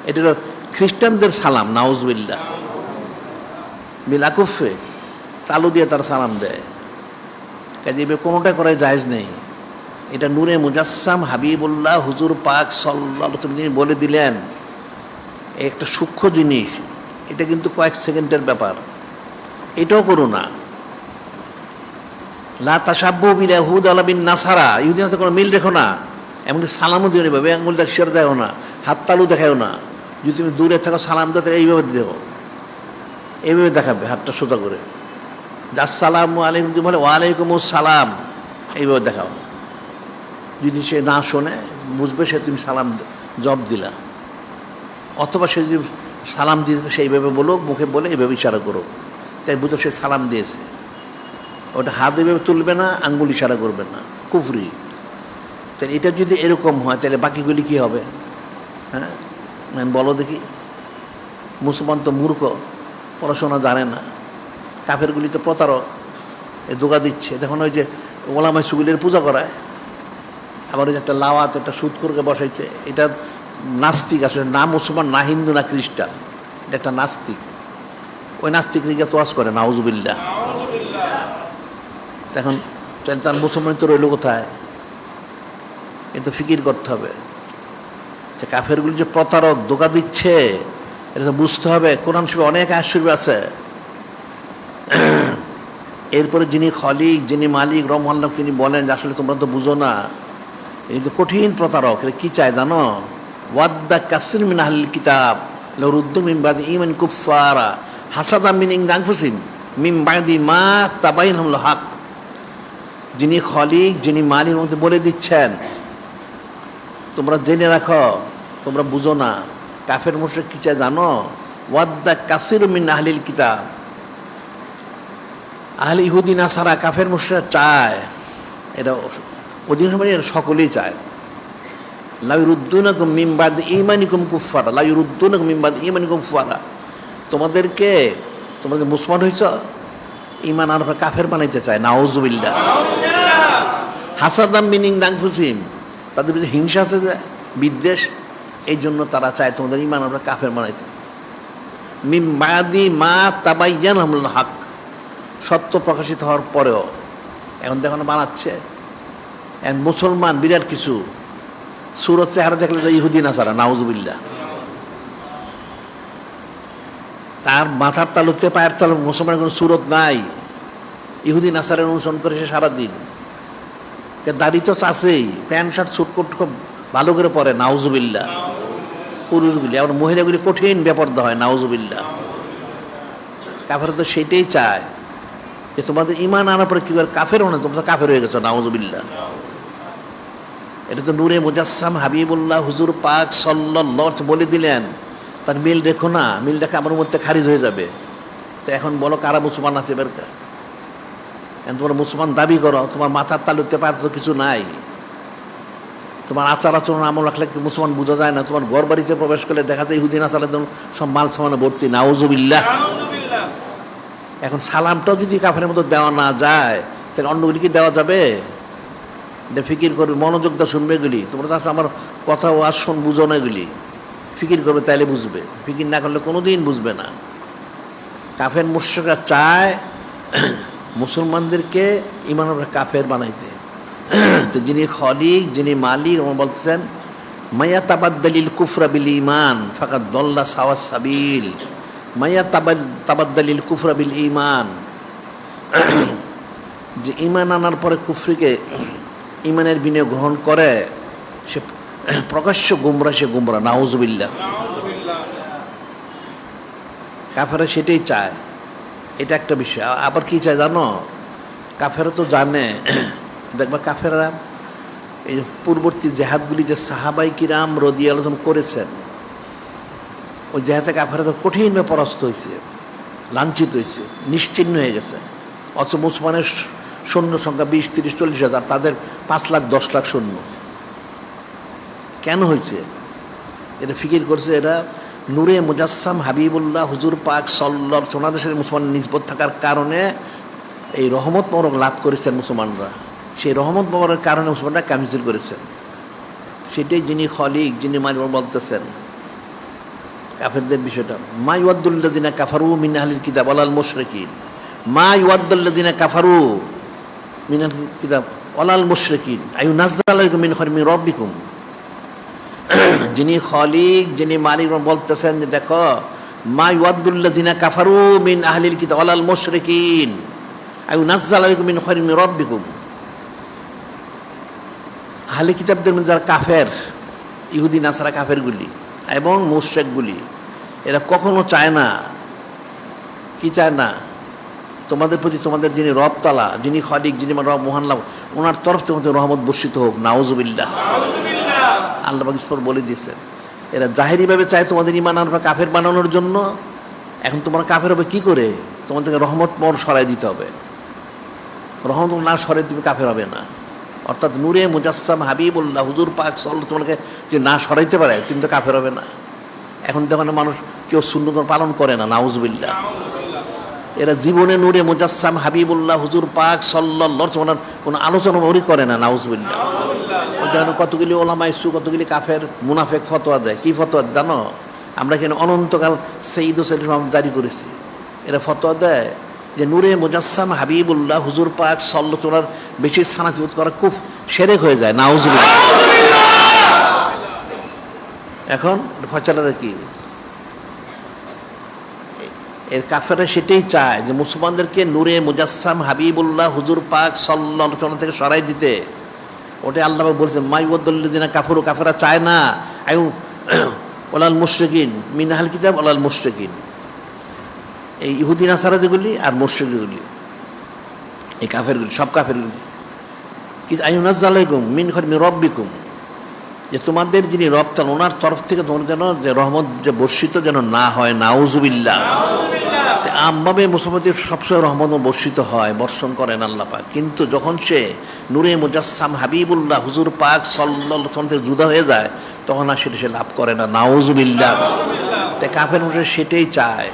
A: এটা হলো খ্রিস্টানদের সালাম। নাউজুবিল্লাহ। মিলাকুফে তালু দিয়ে তারা সালাম দেয়, কাজে এবার কোনোটা করাই জায়েজ নেই। এটা নূরে মুজাসসাম হাবিবুল্লাহ হুজুর পাক সাল্লাল্লাহু আলাইহি ওয়াসাল্লাম তিনি বলে দিলেন, একটা সূক্ষ্ম জিনিস, এটা কিন্তু কয়েক সেকেন্ডের ব্যাপার। এটাও করো না। লা তাসাব্বু বিল ইয়াহুদ ওয়ালা বিন নাসারা, ইহুদির সাথে কোনো মিল রেখো না, এমনকি সালামও দিও না, ভাবে আঙুল দেখ শির দেও না, হাত তালু দেখাও না। যদি তুমি দূরে থাকো সালাম দাও তাহলে এইভাবে দেও, এইভাবে দেখাবে হাতটা সোজা করে। আসসালামু আলাইকুম তুমি বলে ওয়ালাইকুম আসসালাম, এইভাবে দেখাও। যদি সে না শোনে বুঝবে সে তুমি সালাম জব দিলা, অথবা সে যদি সালাম দিয়েছে সেইভাবে বলো, মুখে বলে এইভাবে ইশারা করো, তাই বুঝো সে সালাম দিয়েছে। ওটা হাত এভাবে তুলবে না, আঙ্গুল ইশারা করবে না, কুফরি। তাহলে এটা যদি এরকম হয় তাহলে বাকিগুলি কি হবে? হ্যাঁ বলো দেখি। মুসলমান তো মূর্খ, পড়াশোনা জানে না, কাফেরগুলি তো প্রতারক, এ ধোঁকা দিচ্ছে। দেখুন ওই যে ওলামাই সুগুলের পূজা করায়, আবার ওই যে একটা লাওয়াত একটা সুদ করে বসাইছে, এটা নাস্তিক, আসলে না মুসলমান না হিন্দু না খ্রিস্টান, এটা একটা নাস্তিক। ওই নাস্তিক রিগা তোয়াজ করে নাউজুবিল্লাহ। এখন তার মুসলমান তো রইল কোথায়? কিন্তু ফিকির করতে হবে যে কাফেরগুলি যে প্রতারক, ধোঁকা দিচ্ছে, এটা তো বুঝতে হবে। কোরআন শরীফে অনেক আয়াত শরীফ আছে। এরপরে যিনি খলিক, যিনি মালিক রহমাল্লাহ, তিনি বলেন যে আসলে তোমরা তো বুঝো না, এই যে কঠিন প্রতারক, এটা কী চায় জানো? ওয়াদ্দা কাসির মিন আহলিল কিতাব লাউ রুদ্দু মিন বাদি ঈমান কুফফারা হাসাদাম মিন ইনদি আনফুসিহিম মিন বাদি মা তাবায়্যানা লাহুমুল হক। যিনি খলিক, যিনি মালিক মধ্যে বলে দিচ্ছেন তোমরা জেনে রাখো, তোমরা বুঝো না। কাফের মুশরিক কী চায় জানো? ওয়াদ্দা কাসির মিন আহলিল কিতাব, আহলে ইহুদি নাসারা কাফের মুশরিকরা চায়, এটা অধিকাংশ মানে সকলেই চায়, লা ইউরুদ্দুনাকুম মিন বাদি ঈমানিকুম কুফফারা, লা ইউরুদ্দুনাকুম মিন বাদি ঈমানিকুম কুফফারা, তোমাদেরকে, তোমরা যে মুসলমান হইছ, ঈমান আনার পর কাফের বানাইতে চায়। নাউজুবিল্লাহ। হাসাদাম মিন ইনদি আনফুসিহিম, তাদের ভিতরে হিংসা আছে, যে বিদ্বেষ, এই জন্য তারা চায় তোমাদের ঈমান আনার পর কাফের বানাইতে। মিন বাদি মা তাবায়্যানা লাহুমুল হক, সত্য প্রকাশিত হওয়ার পরেও এখন দেখো বানাচ্ছে। মুসলমান বিরাট কিছু, সুরত চেহারা দেখলে যে ইহুদি নাসারা, নাউজুবিল্লাহ। তার মাথার তালুতে পায়ের তালু মুসলমানের কোনো সুরত নাই, ইহুদি নাসারের অনুসরণ করে সে সারাদিন। দাড়ি তো চাষেই, প্যান্ট শার্ট সুটকোট খুব ভালো করে পরে, নাউজুবিল্লাহ। পুরুষগুলি, আবার মহিলাগুলি কঠিন বেপরদা হয়, নাউজুবিল্লাহ। কাফের তো সেটাই চায় যে তোমাদের ঈমান আনার পরে কি করে কাফের না, তোমরা কাফের হয়ে গেছো, নাউজুবিল্লাহ। এটা তো নূরে মুজাসসাম হাবিবুল্লাহ হুজুর পাক সাল্লাল্লাহু আলাইহি বলে দিলেন। তার মিল রেখো না, মিল রেখে আমার মধ্যে খারিজ হয়ে যাবে। তো এখন বলো কারা মুসলমান আছে বেরকা? এখন তোমরা মুসলমান দাবি করো, তোমার মাথার তালুতে পার তো কিছু নাই, তোমার আচার আচরণ আমল রাখলে কি মুসলমান বোঝা যায় না? তোমার ঘর বাড়িতে প্রবেশ করলে দেখা যায় ইহুদিন আচারের সব মাল সামানে ভর্তি, নাউজুবিল্লাহ। এখন সালামটাও যদি কাফের মতো দেওয়া না যায় তাহলে অন্যগুলি কি দেওয়া যাবে? এটা ফিকির করবে, মনোযোগ দা শুনবে এগুলি। তোমরা তো আমার কথা ও আসন বুঝো না, এগুলি ফিকির করবে, তাইলে বুঝবে। ফিকির না করলে কোনো দিন বুঝবে না। কাফের মুশরিকরা চায় মুসলমানদেরকে ঈমান কাফের বানাইতে। তো যিনি খলিক, যিনি মালিক, আমার বলতেছেন মাইয়া তাবাদ্দালিল কুফরা বিল ঈমান ফাকাদ দল্লা সাওয়াস সাবিল। মাইয়া তাবাদ্দালিল কুফরা বিল ঈমান, যে ঈমান আনার পরে কুফরিকে ঈমানের বিনিয়োগ গ্রহণ করে সে প্রকাশ্য গুমরা, সে গুমরা, নাউজুবিল্লাহ। কাফেরা সেটাই চায়, এটা একটা বিষয়। আবার কি চায় জানো? কাফেরা তো জানে, দেখবা কাফেরা এই পূর্ববর্তী জেহাদগুলি যে সাহাবাই কিরাম রাদিয়াল্লাহু আনহুম করেছেন, ওই জেহাদে কাফেরা তো কঠিনভাবে পরাস্ত হয়েছে, লাঞ্ছিত হয়েছে, নিশ্চিহ্ন হয়ে গেছে। অথচ মুসলমানের সৈন্য সংখ্যা 20-30-40 হাজার, তাদের 5 লাখ 10 লাখ সৈন্য। কেন হয়েছে? এটা ফিকির করছে, এরা নূরে মুজাসসাম হাবিবুল্লাহ হুজুর পাক সাল্লাল্লাহু আলাইহি ওয়াসাল্লামের সাথে মুসলমান নিসবত থাকার কারণে এই রহমত মোবারক লাভ করেছেন মুসলমানরা। সেই রহমত মোবারকের কারণে মুসলমানরা কামিল করেছেন। সেটাই যিনি খলিক, যিনি মালিক বলতেছেন কাফেরদের বিষয়টা। মা ইউয়াদ্দুল্লাযিনা কাফারু মিন আহলিল কিতাব ওয়ালাল মুশরিকিন, মা ইউয়াদ্দুল্লাযিনা কাফারু মিন আহলিল কিতাব ওয়ালাল মুশরিকিন আইয়ুনাজ্জালা আলাইকুম মিন খায়রিন মিন রাব্বিকুম। যিনি খলিক, যিনি মালিক বলতেছেন যে দেখো মা ইউয়াদ্দুল্লাযিনা কাফারু মিন আহলিল কিতাব ওয়ালাল মুশরিকিন, আইউ নাজ্জাল আলাইকুম মিন খায়রিন মির রাব্বিকুম। আহলে কিতাবদের মধ্যে যারা কাফের, ইহুদি নাসারা কাফেরগুলি এবং মুশরিকগুলি, এরা কখনো চায় না, কি চায় না, তোমাদের প্রতি তোমাদের যিনি রব তালা, যিনি খালিক, যিনি রব মহান লাভ, ওনার তরফ থেকে তোমাদের রহমত বর্ষিত হোক। নাউজুবিল্লাহ। আল্লাহ পাক স্পষ্ট বলে দিয়েছেন। এরা জাহেরিভাবে চায় তোমাদের ইমান আনবা কাফের বানানোর জন্য। এখন তোমরা কাফের হবে কি করে? তোমাদেরকে রহমত মর সরাই দিতে হবে। রহমত না সরাই তুমি কাফের হবে না। অর্থাৎ নূরে মুজাসসাম হাবিবুল্লাহ হুজুর পাক সাল্লাল্লাহু তোমাকে যে না সরাইতে পারে তুমি তো কাফের হবে না। এখন দেখো না মানুষ কেউ সুন্নত পালন করে না, নাউজুবিল্লাহ। এরা জীবনে নূরে মুজাসসাম হাবিবুল্লাহ হুজুর পাক সাল্লাল্লাহু ওনার কোনো আলোচনা ওরই করে না, নাউজুবিল্লাহ। ওই জন্য কতগুলি ওলামা ইসু কতগুলি কাফের মুনাফেক ফতোয়া দেয়। কি ফতোয়া জানো? আমরা এখানে অনন্তকাল সঈদ হোসেন জারি করেছি। এরা ফতোয়া দেয় যে নূরে মুজাসসাম হাবিবুল্লাহ হুজুর পাক সাল্লাল্লাহু ওনার বেশি সানাসিবত করা খুব শিরক হয়ে যায়, নাউজুবিল্লাহ। এখন ফয়সালাটা কি? এর কাফেররা সেটাই চায় যে মুসলমানদেরকে নূরে মুজাসসাম হাবিবুল্লাহ হুজুর পাক সাল্লাল্লাহু আলাইহি ওয়াসাল্লাম থেকে সরাই দিতে। ওটাই আল্লাহ পাক বলেছেন মাইওয়াদুল্লাযিনা কাফারু, কাফেররা চায় না আইউ ওয়ালাল মুশরিকিন মিন আহলিল কিতাব ওয়ালাল মুশরিকিন। এই ইহুদি নাসারা যেগুলি আর মুশরিক যেগুলি, এই কাফেরগুলি, সব কাফেরগুলি কি আইউ নাজ্জাল আলাইকুম মিন খায়রিন মির রাব্বিকুম, যে তোমাদের যিনি রব চান ওনার তরফ থেকে তোমার যেন যে রহমত যে বর্ষিত যেন না হয়, নাউজুবিল্লাহ। আমভাবে মুসলমানদের সবসময় রহমত বর্ষিত হয়, বর্ষণ করেন আল্লাহ পাক। কিন্তু যখন সে নূরে মুজাসসাম হাবিবুল্লাহ হুজুর পাক সাল্লাল্লাহু আলাইহি ওয়াসাল্লাম থেকে জুদা হয়ে যায় তখন আর সেটা সে লাভ করে না, নাউজুবিল্লাহ। তাই কাফের মুশরিক সেটাই চায়।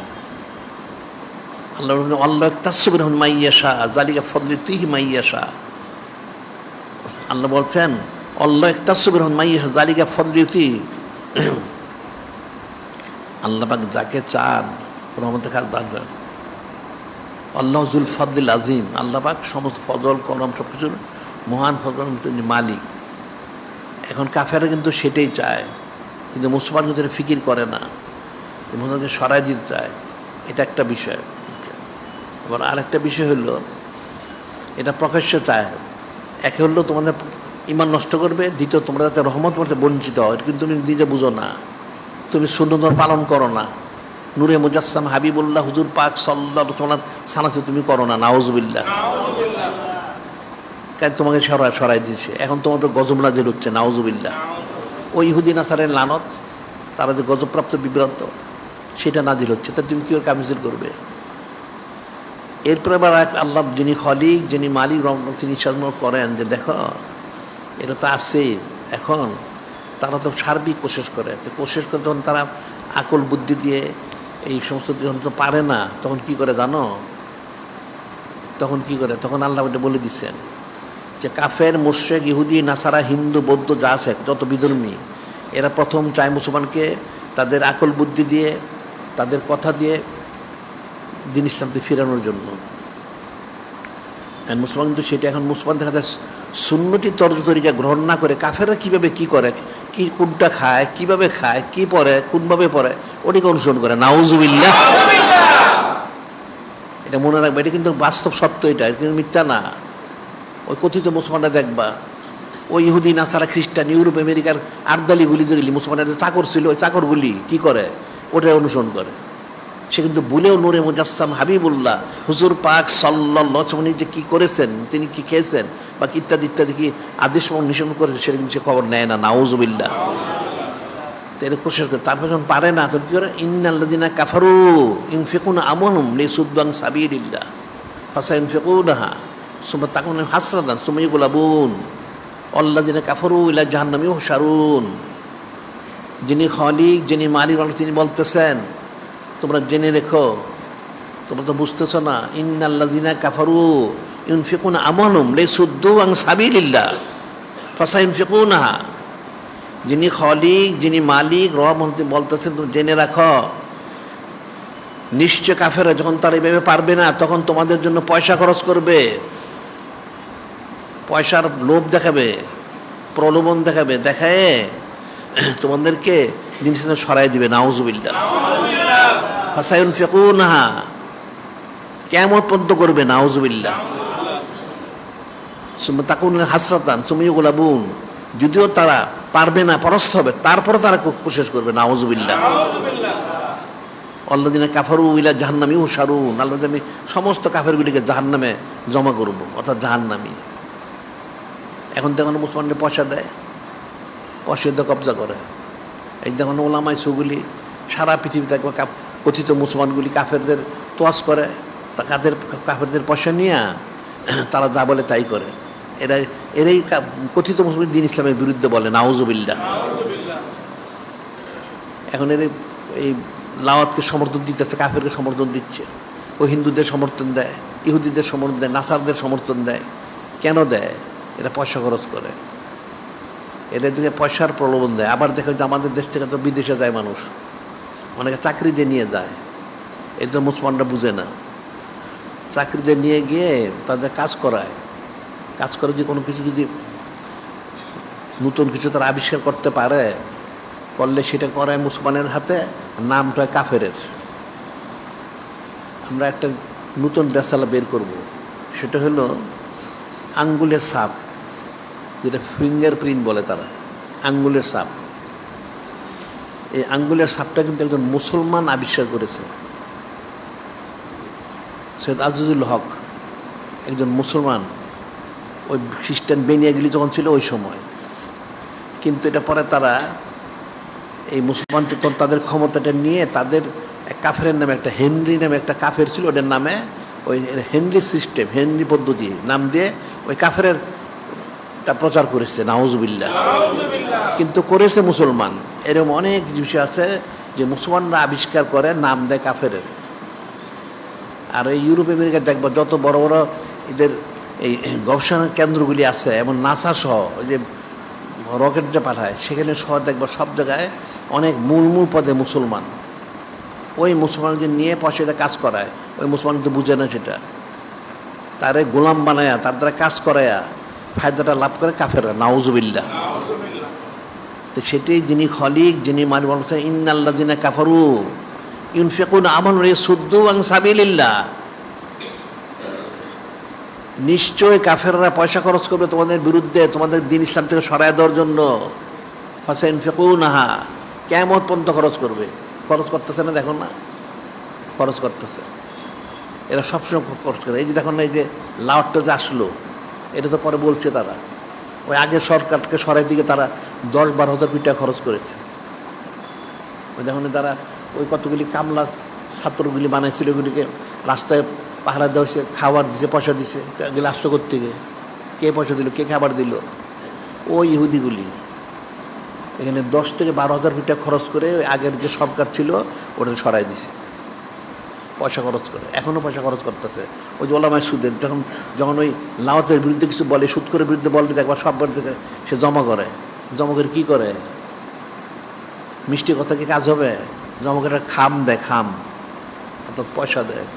A: আল্লাহ আল্লাহ তাসবিরুন মাইয়াশা যালিকা ফাদলুতিহি মাইয়াশা। আল্লাহ বলছেন আল্লাহ তাসবিরুন মাইয়াশা যালিকা ফাদলুতি। আল্লাহ পাক যাকে চান রহমতের কাজ দান করেন। আল্লাহ জুল ফাদলিল আজিম। আল্লাহ পাক সমস্ত ফজল করম সব কিছুর মহান ফজল মালিক। এখন কাফেররা কিন্তু সেটাই চায়, কিন্তু মুসলমান কিন্তু ফিকির করে না, মুসলমানকে সরাই দিতে চায়। এটা একটা বিষয়। এবার আরেকটা বিষয় হলো এটা প্রকাশ্যে চায়। একে হলো তোমাদের ইমান নষ্ট করবে, দ্বিতীয় তোমরা যাতে রহমত করতে বঞ্চিত হয়, কিন্তু তুমি নিজে বুঝো না, তুমি সুন্নত পালন করো না, নূরে মুজাসসাম হাবিবুল্লাহ হুজুর পাক সাল্লাল্লাহু আলাইহি ওয়াসাল্লাম সানাসি তুমি করো না, নাউজুবিল্লাহ। কাজ তোমাকে সরাই দিয়েছে। এখন তোমার তো গজব নাজিল হচ্ছে, নাউজুবিল্লাহ। ওই ইহুদি নাসারের লানত, তারা যে গজবপ্রাপ্ত বিভ্রান্ত, সেটা নাজিল হচ্ছে। তা তুমি কি ওর কামিজিল করবে? এরপরে আবার আল্লাহ যিনি খালিক, যিনি মালিক, তিনি সাধন করেন যে দেখো এটা তো আছে। এখন তারা তো সার্বিক কোশিশ করে, তো কোশিশ করে তখন তারা আকল বুদ্ধি দিয়ে এই সমস্ত যখন তো পারে না, তখন কি করে জানো? তখন কি করে? তখন আল্লাহ এটা বলে দিচ্ছেন যে কাফের, মুশরিক, ইহুদি, নাসারা, হিন্দু, বৌদ্ধ যা আছে যত বিধর্মী, এরা প্রথম চায় মুসলমানকে তাদের আকল বুদ্ধি দিয়ে, তাদের কথা দিয়ে দিন ইসলামকে ফেরানোর জন্য। মুসলমান কিন্তু সেটা এখন মুসলমান দেখা যায় সুন্নতি তর্জ তরিকা গ্রহণ না করে কাফেররা কীভাবে কী করে, কি কোনটা খায়, কিভাবে খায়, কি পরে, কোনভাবে পরে, ওটিকে অনুসরণ করে, নাউজুবিল্লাহ। এটা মনে রাখবে, এটা কিন্তু বাস্তব সত্য, এটা কিন্তু মিথ্যা না। ওই কথিত মুসলমানরা দেখবা ওই ইহুদি নাসারা খ্রিস্টান ইউরোপ আমেরিকার আর্দালিগুলি যেগুলি মুসলমানের যে চাকর ছিল, ওই চাকরগুলি কী করে, ওটা অনুসরণ করে। সে কিন্তু ভুলেও নূরে মুজাসসাম হাবিবুল্লাহ হুজুর পাক সাল্লাল্লাহু আলাইহি ওয়াসাল্লাম যে কী করেছেন, তিনি কি খেয়েছেন বা ইত্যাদি ইত্যাদি কি আদেশ নিষেধ করেছে সেটা কিন্তু সে খবর নেয় না, নাউজুবিল্লাহ। এটা কোশিশ করে, তারপর যখন পারে না তখন কী করে, ইন্নাল্লাযিনা কাফারু ইউনফিকুনা আমওয়ালাহুম লিয়াসুদ্দু আন সাবিলিল্লাহ ফাসায়ুনফিকুনাহা সুম্মা তাকুনু হাসরাতান সুম্মা ইউগলাবুন আল্লাযিনা কাফারু ইলা জাহান্নামি ইউহশারুন। যিনি খালিক, যিনি মালিক, তিনি বলতেছেন তোমরা জেনে রেখো, তোমরা তো বুঝতেছ না, ইন্নাল্লাযিনা কাফারু ইউনফিকুনা আমওয়ালাহুম লিয়াসুদ্দু আন সাবিলিল্লাহ ফাসায়ুনফিকুনাহা। যিনি খালিক, যিনি মালিক, রব বলতেছেন তুমি জেনে রাখো, নিশ্চয় কাফেররা যখন তারা এইভাবে পারবে না তখন তোমাদের জন্য পয়সা খরচ করবে, পয়সার লোভ দেখাবে, প্রলোভন দেখাবে, দেখায় তোমাদেরকে জিনিসটা সরাই দিবে, নাউজুবিল্লাহ। ফাসায়ুনফিকুনাহা, কিয়ামত পর্যন্ত করবে, নাউজুবিল্লাহ। তাকুন হাসরাতান সুমিউ গুলাবুন, যদিও তারা পারবে না, পরাস্ত হবে, তারপরে তারা কোশিশ করবে, নাউজুবিল্লাহ। আল্লাযিনা কাফারু ইলা জাহান্নামি ইউশারুন, আল্লাহ আমি সমস্ত কাফেরগুলিকে জাহান্নামে জমা করব, অর্থাৎ জাহান্নামী। এখন দেখুন মুসলমানদের পয়সা দেয়, পয়সা দিয়ে কবজা করে। এই দেখুন ওলামাই সুগুলি সারা পৃথিবীতে কথিত মুসলমানগুলি কাফেরদের তোয়াজ করে, কাফেরদের পয়সা নিয়ে তারা যা বলে তাই করে। এরাই কথিত মুসলমান দিন ইসলামের বিরুদ্ধে বলে, নাউজুবিল্লাহ। এখন এই লাওয়াতকে সমর্থন দিতেছে, কাফেরকে সমর্থন দিচ্ছে। ও হিন্দুদের সমর্থন দেয়, ইহুদিদের সমর্থন দেয়, নাসারদের সমর্থন দেয়। কেন দেয়? এরা পয়সা খরচ করে, এদের দিকে পয়সার প্রলোভন দেয়। আবার দেখো যে আমাদের দেশ থেকে তো বিদেশে যায় মানুষ, অনেকে চাকরি দিয়ে নিয়ে যায়, এটা মুসলমানরা বুঝে না। চাকরি দিয়ে নিয়ে গিয়ে তাদের কাজ করায়, কাজ করে যে কোনো কিছু যদি নতুন কিছু তারা আবিষ্কার করতে পারে, করলে সেটা করায় মুসলমানের হাতে, নামটা কাফেরের। আমরা একটা নতুন রেসালা বের করব, সেটা হলো আঙ্গুলের ছাপ, যেটা ফিঙ্গার প্রিন্ট বলে তারা, আঙ্গুলের ছাপ। এই আঙ্গুলের ছাপটা কিন্তু একজন মুসলমান আবিষ্কার করেছে, সৈয়দ আজিজুল হক, একজন মুসলমান। ওই খ্রিস্টান বেনিয়াগুলি যখন ছিল ওই সময়, কিন্তু এটা পরে তারা এই মুসলমান তাদের ক্ষমতাটা নিয়ে তাদের এক কাফেরের নামে, একটা হেনরি নামে একটা কাফের ছিল, ওদের নামে ওই হেনরি সিস্টেম, হেনরি পদ্ধতি নাম দিয়ে ওই কাফেরের প্রচার করেছে, নাউজুবিল্লাহ। কিন্তু করেছে মুসলমান। এরকম অনেক বিষয় আছে যে মুসলমানরা আবিষ্কার করে, নাম দেয় কাফেরের। আর এই ইউরোপ আমেরিকা দেখবো যত বড় বড় এদের এই গবেষণা কেন্দ্রগুলি আছে, এমন নাসা সহ, ওই যে রকেট যে পাঠায়, সেখানে সহ দেখবো সব জায়গায় অনেক মূল পদে মুসলমান। ওই মুসলমানকে নিয়ে পয়সাতে কাজ করায়, ওই মুসলমান তো বুঝে না সেটা, তারে গোলাম বানায়া তার দ্বারা কাজ করায়া ফায়দাটা লাভ করে কাফেররা, নাউজুবিল্লাহ। তো সেটাই যিনি খলিক, যিনি মালিক, বলছেন ইন্নাল্লাযিনা কাফারু ইউনফিকুনা আমালুন ইয়াসুদ্দু আন সাবিলিল্লাহ, নিশ্চয় কাফেররা পয়সা খরচ করবে তোমাদের বিরুদ্ধে, তোমাদের দিন ইসলাম থেকে সরায় দেওয়ার জন্য। ফাসাইনফিকুনাহা, কিয়ামত পর্যন্ত খরচ করবে। খরচ করতেছে না, দেখুন না, খরচ করতেছে। এরা সবসময় খরচ করে। এই যে দেখুন না, এই যে লাউটটা যে আসলো, এটা তো পরে বলছে তারা, ওই আগের সরকারকে সরাই দিকে তারা 10-12 হাজার কোটি টাকা খরচ করেছে। ওই দেখুন তারা ওই কতগুলি কামলা ছাত্রগুলি বানাইছিল, ওগুলিকে রাস্তায় পাহারা দেওয়া হয়েছে, খাবার দিছে, পয়সা দিছে। এগুলো আসলো কোত্থেকে? কে পয়সা দিল, কে খাবার দিল? ওই ইহুদিগুলি। এখানে 10-12 হাজার কোটি টাকা খরচ করে ওই আগের যে সরকার ছিল ওটা সরাই দিছে, পয়সা খরচ করে। এখনও পয়সা খরচ করতেছে। ওই যে ওলামায় সুদের, যখন ওই লাওয়াতের বিরুদ্ধে কিছু বলে, সুদ করে বিরুদ্ধে বলতে দেখবা সব বার থেকে সে জমা করে। জমা করে কী করে? মিষ্টি কথা কি কাজ হবে? জমা করে খাম দেয়, খাম, অর্থাৎ পয়সা দেয়।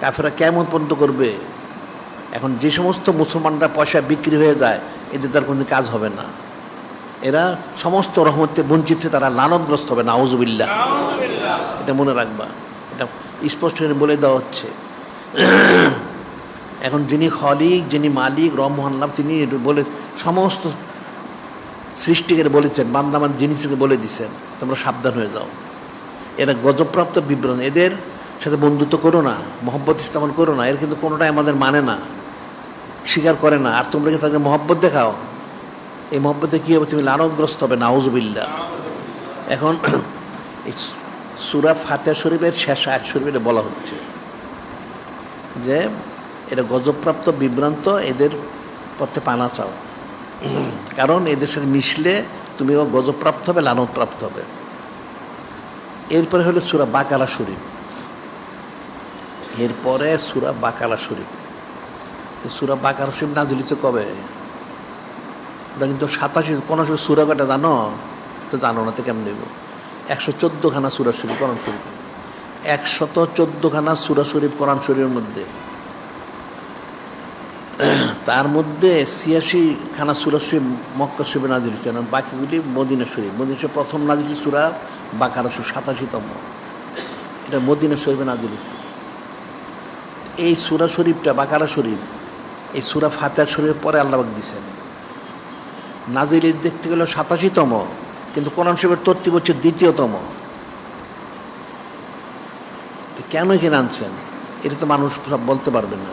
A: কাফেররা কেমন পর্যন্ত করবে? এখন যে সমস্ত মুসলমানরা পয়সা বিক্রি হয়ে যায়, এদের তার কোনো কাজ হবে না। এরা সমস্ত রহমতে বঞ্চিত, তারা লানতগ্রস্ত হবে, নাউজুবিল্লাহ। এটা মনে রাখবা, এটা স্পষ্ট করে বলে দেওয়া হচ্ছে। এখন যিনি খলিক, যিনি মালিক, রহমান, তিনি বলে সমস্ত সৃষ্টিকে বলেছেন, বান্দামান জিনিসকে বলে দিচ্ছেন, তোমরা সাবধান হয়ে যাও। এরা গজবপ্রাপ্ত বিভ্রান্ত, এদের সাথে বন্ধুত্ব করো না, মহব্বত স্থাপন করো না। এর কিন্তু কোনোটাই আমাদের মানে না, স্বীকার করে না। আর তোমরা কি তাদের মহব্বত দেখাও, এই মহব্বতে কী হবে? তুমি লানতগ্রস্ত হবে, নাউজুবিল্লাহ। এখন এই সূরা ফাতিহা শরীফের শেষ আয়াত শরীফে বলা হচ্ছে যে এটা গজবপ্রাপ্ত বিভ্রান্ত, এদের পথে পানা চাও, কারণ এদের সাথে মিশলে তুমিও গজবপ্রাপ্ত হবে, লানতপ্রাপ্ত হবে। এরপরে হলো সূরা বাকারা শরীফ, এরপরে সূরা বাকারা শরীফ। তো সূরা বাকারা শরীফ নাযিল হয়েছে কবে? ওটা কিন্তু 87 কোন সূরা কটা জানো? তো জানো না, তো কেমন নেব? 114খানা সূরা শরীফ কোরআন শরীফে, 114খানা সূরা শরীফ কোরআন শরীফের মধ্যে। তার মধ্যে 86খানা সূরা শরীফ মক্কা শরীফে নাযিল হয়েছে, আর বাকিগুলি মদিনা শরীফ। মদিনা শরীফ প্রথম নাযিল হয়েছে সূরা বাকারা শরীফ, 87তম। এটা মদিনা শরীফে নাযিল হয়েছে। এই সূরা শরীফটা বাকারা শরীফ, এই সূরা ফাতিহা শরীফের পরে আল্লাহ পাক দিয়েছেন। নাজিলের দেখতে গেলে 87তম, কিন্তু কোরআন শরীফের তরতিব হচ্ছে 2য়তম। কেন এখানে আনছেন এটা তো মানুষ সব বলতে পারবে না,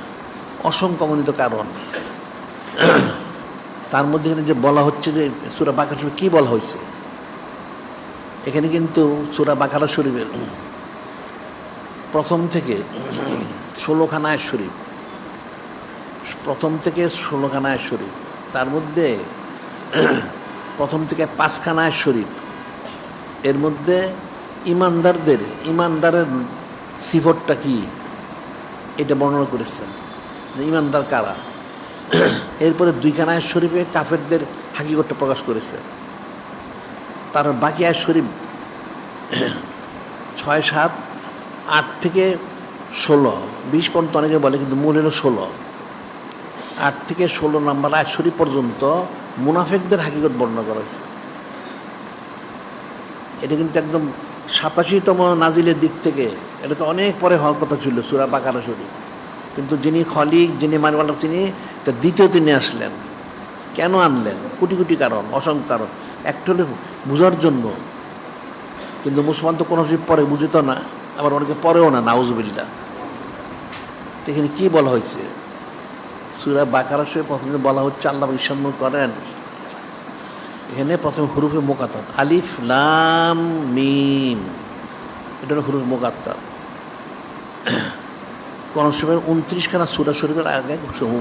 A: অসংখ্য অগণিত কারণ। তার মধ্যে এখানে যে বলা হচ্ছে যে সূরা বাকারা শরীফ কী বলা হয়েছে, এখানে কিন্তু সূরা বাকারা শরীফের প্রথম থেকে 16খানা আয়াত শরীফ, প্রথম থেকে 16খানা আয়াত শরীফ, তার মধ্যে প্রথম থেকে 5খানা আয়াত শরীফ, এর মধ্যে ইমানদারের সিফতটা কি এটা বর্ণনা করেছেন, যে ইমানদার কারা। এরপরে 2খানা আয়াত শরীফে কাফেরদের হাকিকতটা প্রকাশ করেছে। তার বাকি আয়াত শরীফ 6, 7, 8 থেকে 16, 20 পর্যন্ত অনেকে বলে, কিন্তু মূল হলো 16। 8 থেকে 16 নম্বর আয়াত শরীফ পর্যন্ত মুনাফিকদের হাকিকত বর্ণনা করা হয়েছে। এটা কিন্তু একদম 87তম নাজিলের দিক থেকে, এটা তো অনেক পরে হওয়ার কথা ছিল সূরা বাকারা শরীফ, কিন্তু যিনি খলিক, যিনি মানবাল্লাহ, তিনি এটা তিনি আসলেন। কেন আনলেন? কোটি কোটি কারণ, অসংখ্য কারণ। একটা হলে বোঝার জন্য, কিন্তু মুসলমান তো কোনো শরীফ পরে বুঝিত না, আবার অনেকে পরেও না, নাউজুবিল্লাহ। এখানে কী বলা হয়েছে? সূরা বাকারা শরীফ প্রথমে বলা হচ্ছে আল্লাহ ইরশাদ করেন, এখানে প্রথমে হুরুফে মুকাত্তার, আলিফ লাম মিম, এটা হলো হুরুফে মুকাত্তার। কোরআন শরীফের 29খানা সূরা শরীফের আগে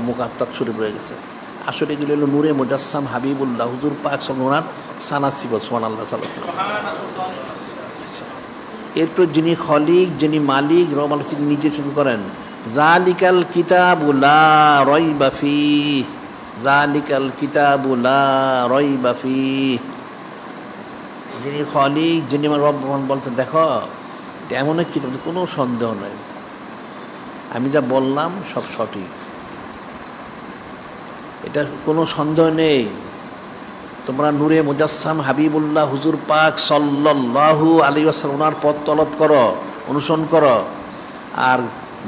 A: মুকাত্তার শরীফ রয়ে গেছে। আসলে এগুলো হলো নূরে মুজাসসাম হাবিবুল্লাহ হুজুর পাক সাল্লাল্লাহু সানা সিবত সুবহানাল্লাহ সাল্লাল্লাহু আলাইহি। এরপর যিনি খলিক, যিনি মালিক, রহমান তিনি নিজে শুরু করেন, যালিকাল কিতাবু লা রাইবা ফীহ, যালিকাল কিতাবু লা রাইবা ফীহ। যিনি খলিক, যিনি আমার রব, বলতে দেখো এটা এমন এক কিতাব, কোনো সন্দেহ নাই, আমি যা বললাম সব সঠিক, এটা কোনো সন্দেহ নেই। তোমরা নূরে মুজাসসাম হাবিবুল্লাহ হুজুর পাক সাল্লাল্লাহু আলাইহি ওয়াসাল্লাম ওনার পথ তলব করো, অনুসরণ করো, আর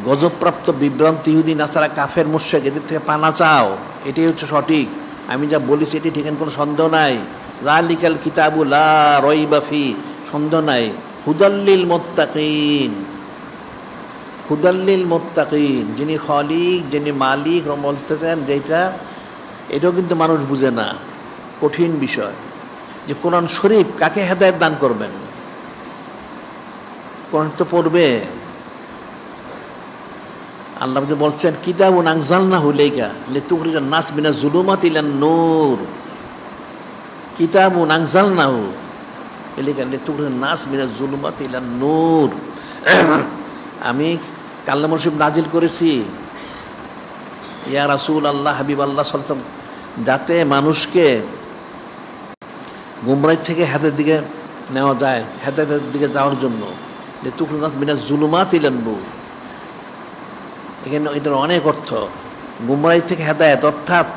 A: গজবপ্রাপ্ত বিভ্রান্ত ইহুদি নাসারা কাফের মুশরিক এদের থেকে পানা চাও, এটাই হচ্ছে সঠিক। আমি যা বলেছি এটি ঠিক, কোনো সন্দেহ নাই। যালিকাল কিতাবু লা রাইবা ফি, সন্দেহ নাই। হুদাল্লিল মুত্তাকিন, হুদাল্লিল মুত্তাকিন, যিনি খলিক, যিনি মালিক বলতেছেন, যেটা এটাও কিন্তু মানুষ বুঝে না, কঠিন বিষয়, যে কোরআন শরীফ কাকে হেদায়েত দান করবেন। কোরআন তো পড়বে, আল্লাহ যে বলছেন কিতাবুন আনজালনাহু ইলাইকা লিতুখরিজান নাস মিনাজ যুলুমাতি ইলান নূর, কিতাবুন আনজালনাহু ইলাইকা লিতুখরিজান নাস মিনাজ যুলুমাতি ইলান নূর। আমি কালামুল শরীফ নাজিল করেছি ইয়া রাসূল আল্লাহ, হাবিব আল্লাহ সাল্লাল্লাহু আলাইহি ওয়াসাল্লাম, যাতে মানুষকে গুমরাহ থেকে হেদায়েতের দিকে নেওয়া যায়, হেদায়েতের দিকে যাওয়ার জন্য। লিতুখরিজান নাস মিনাজ যুলুমাতি ইলান নূর, এখানে এটার অনেক অর্থ। গুমরাহ থেকে হেদায়েত, অর্থাৎ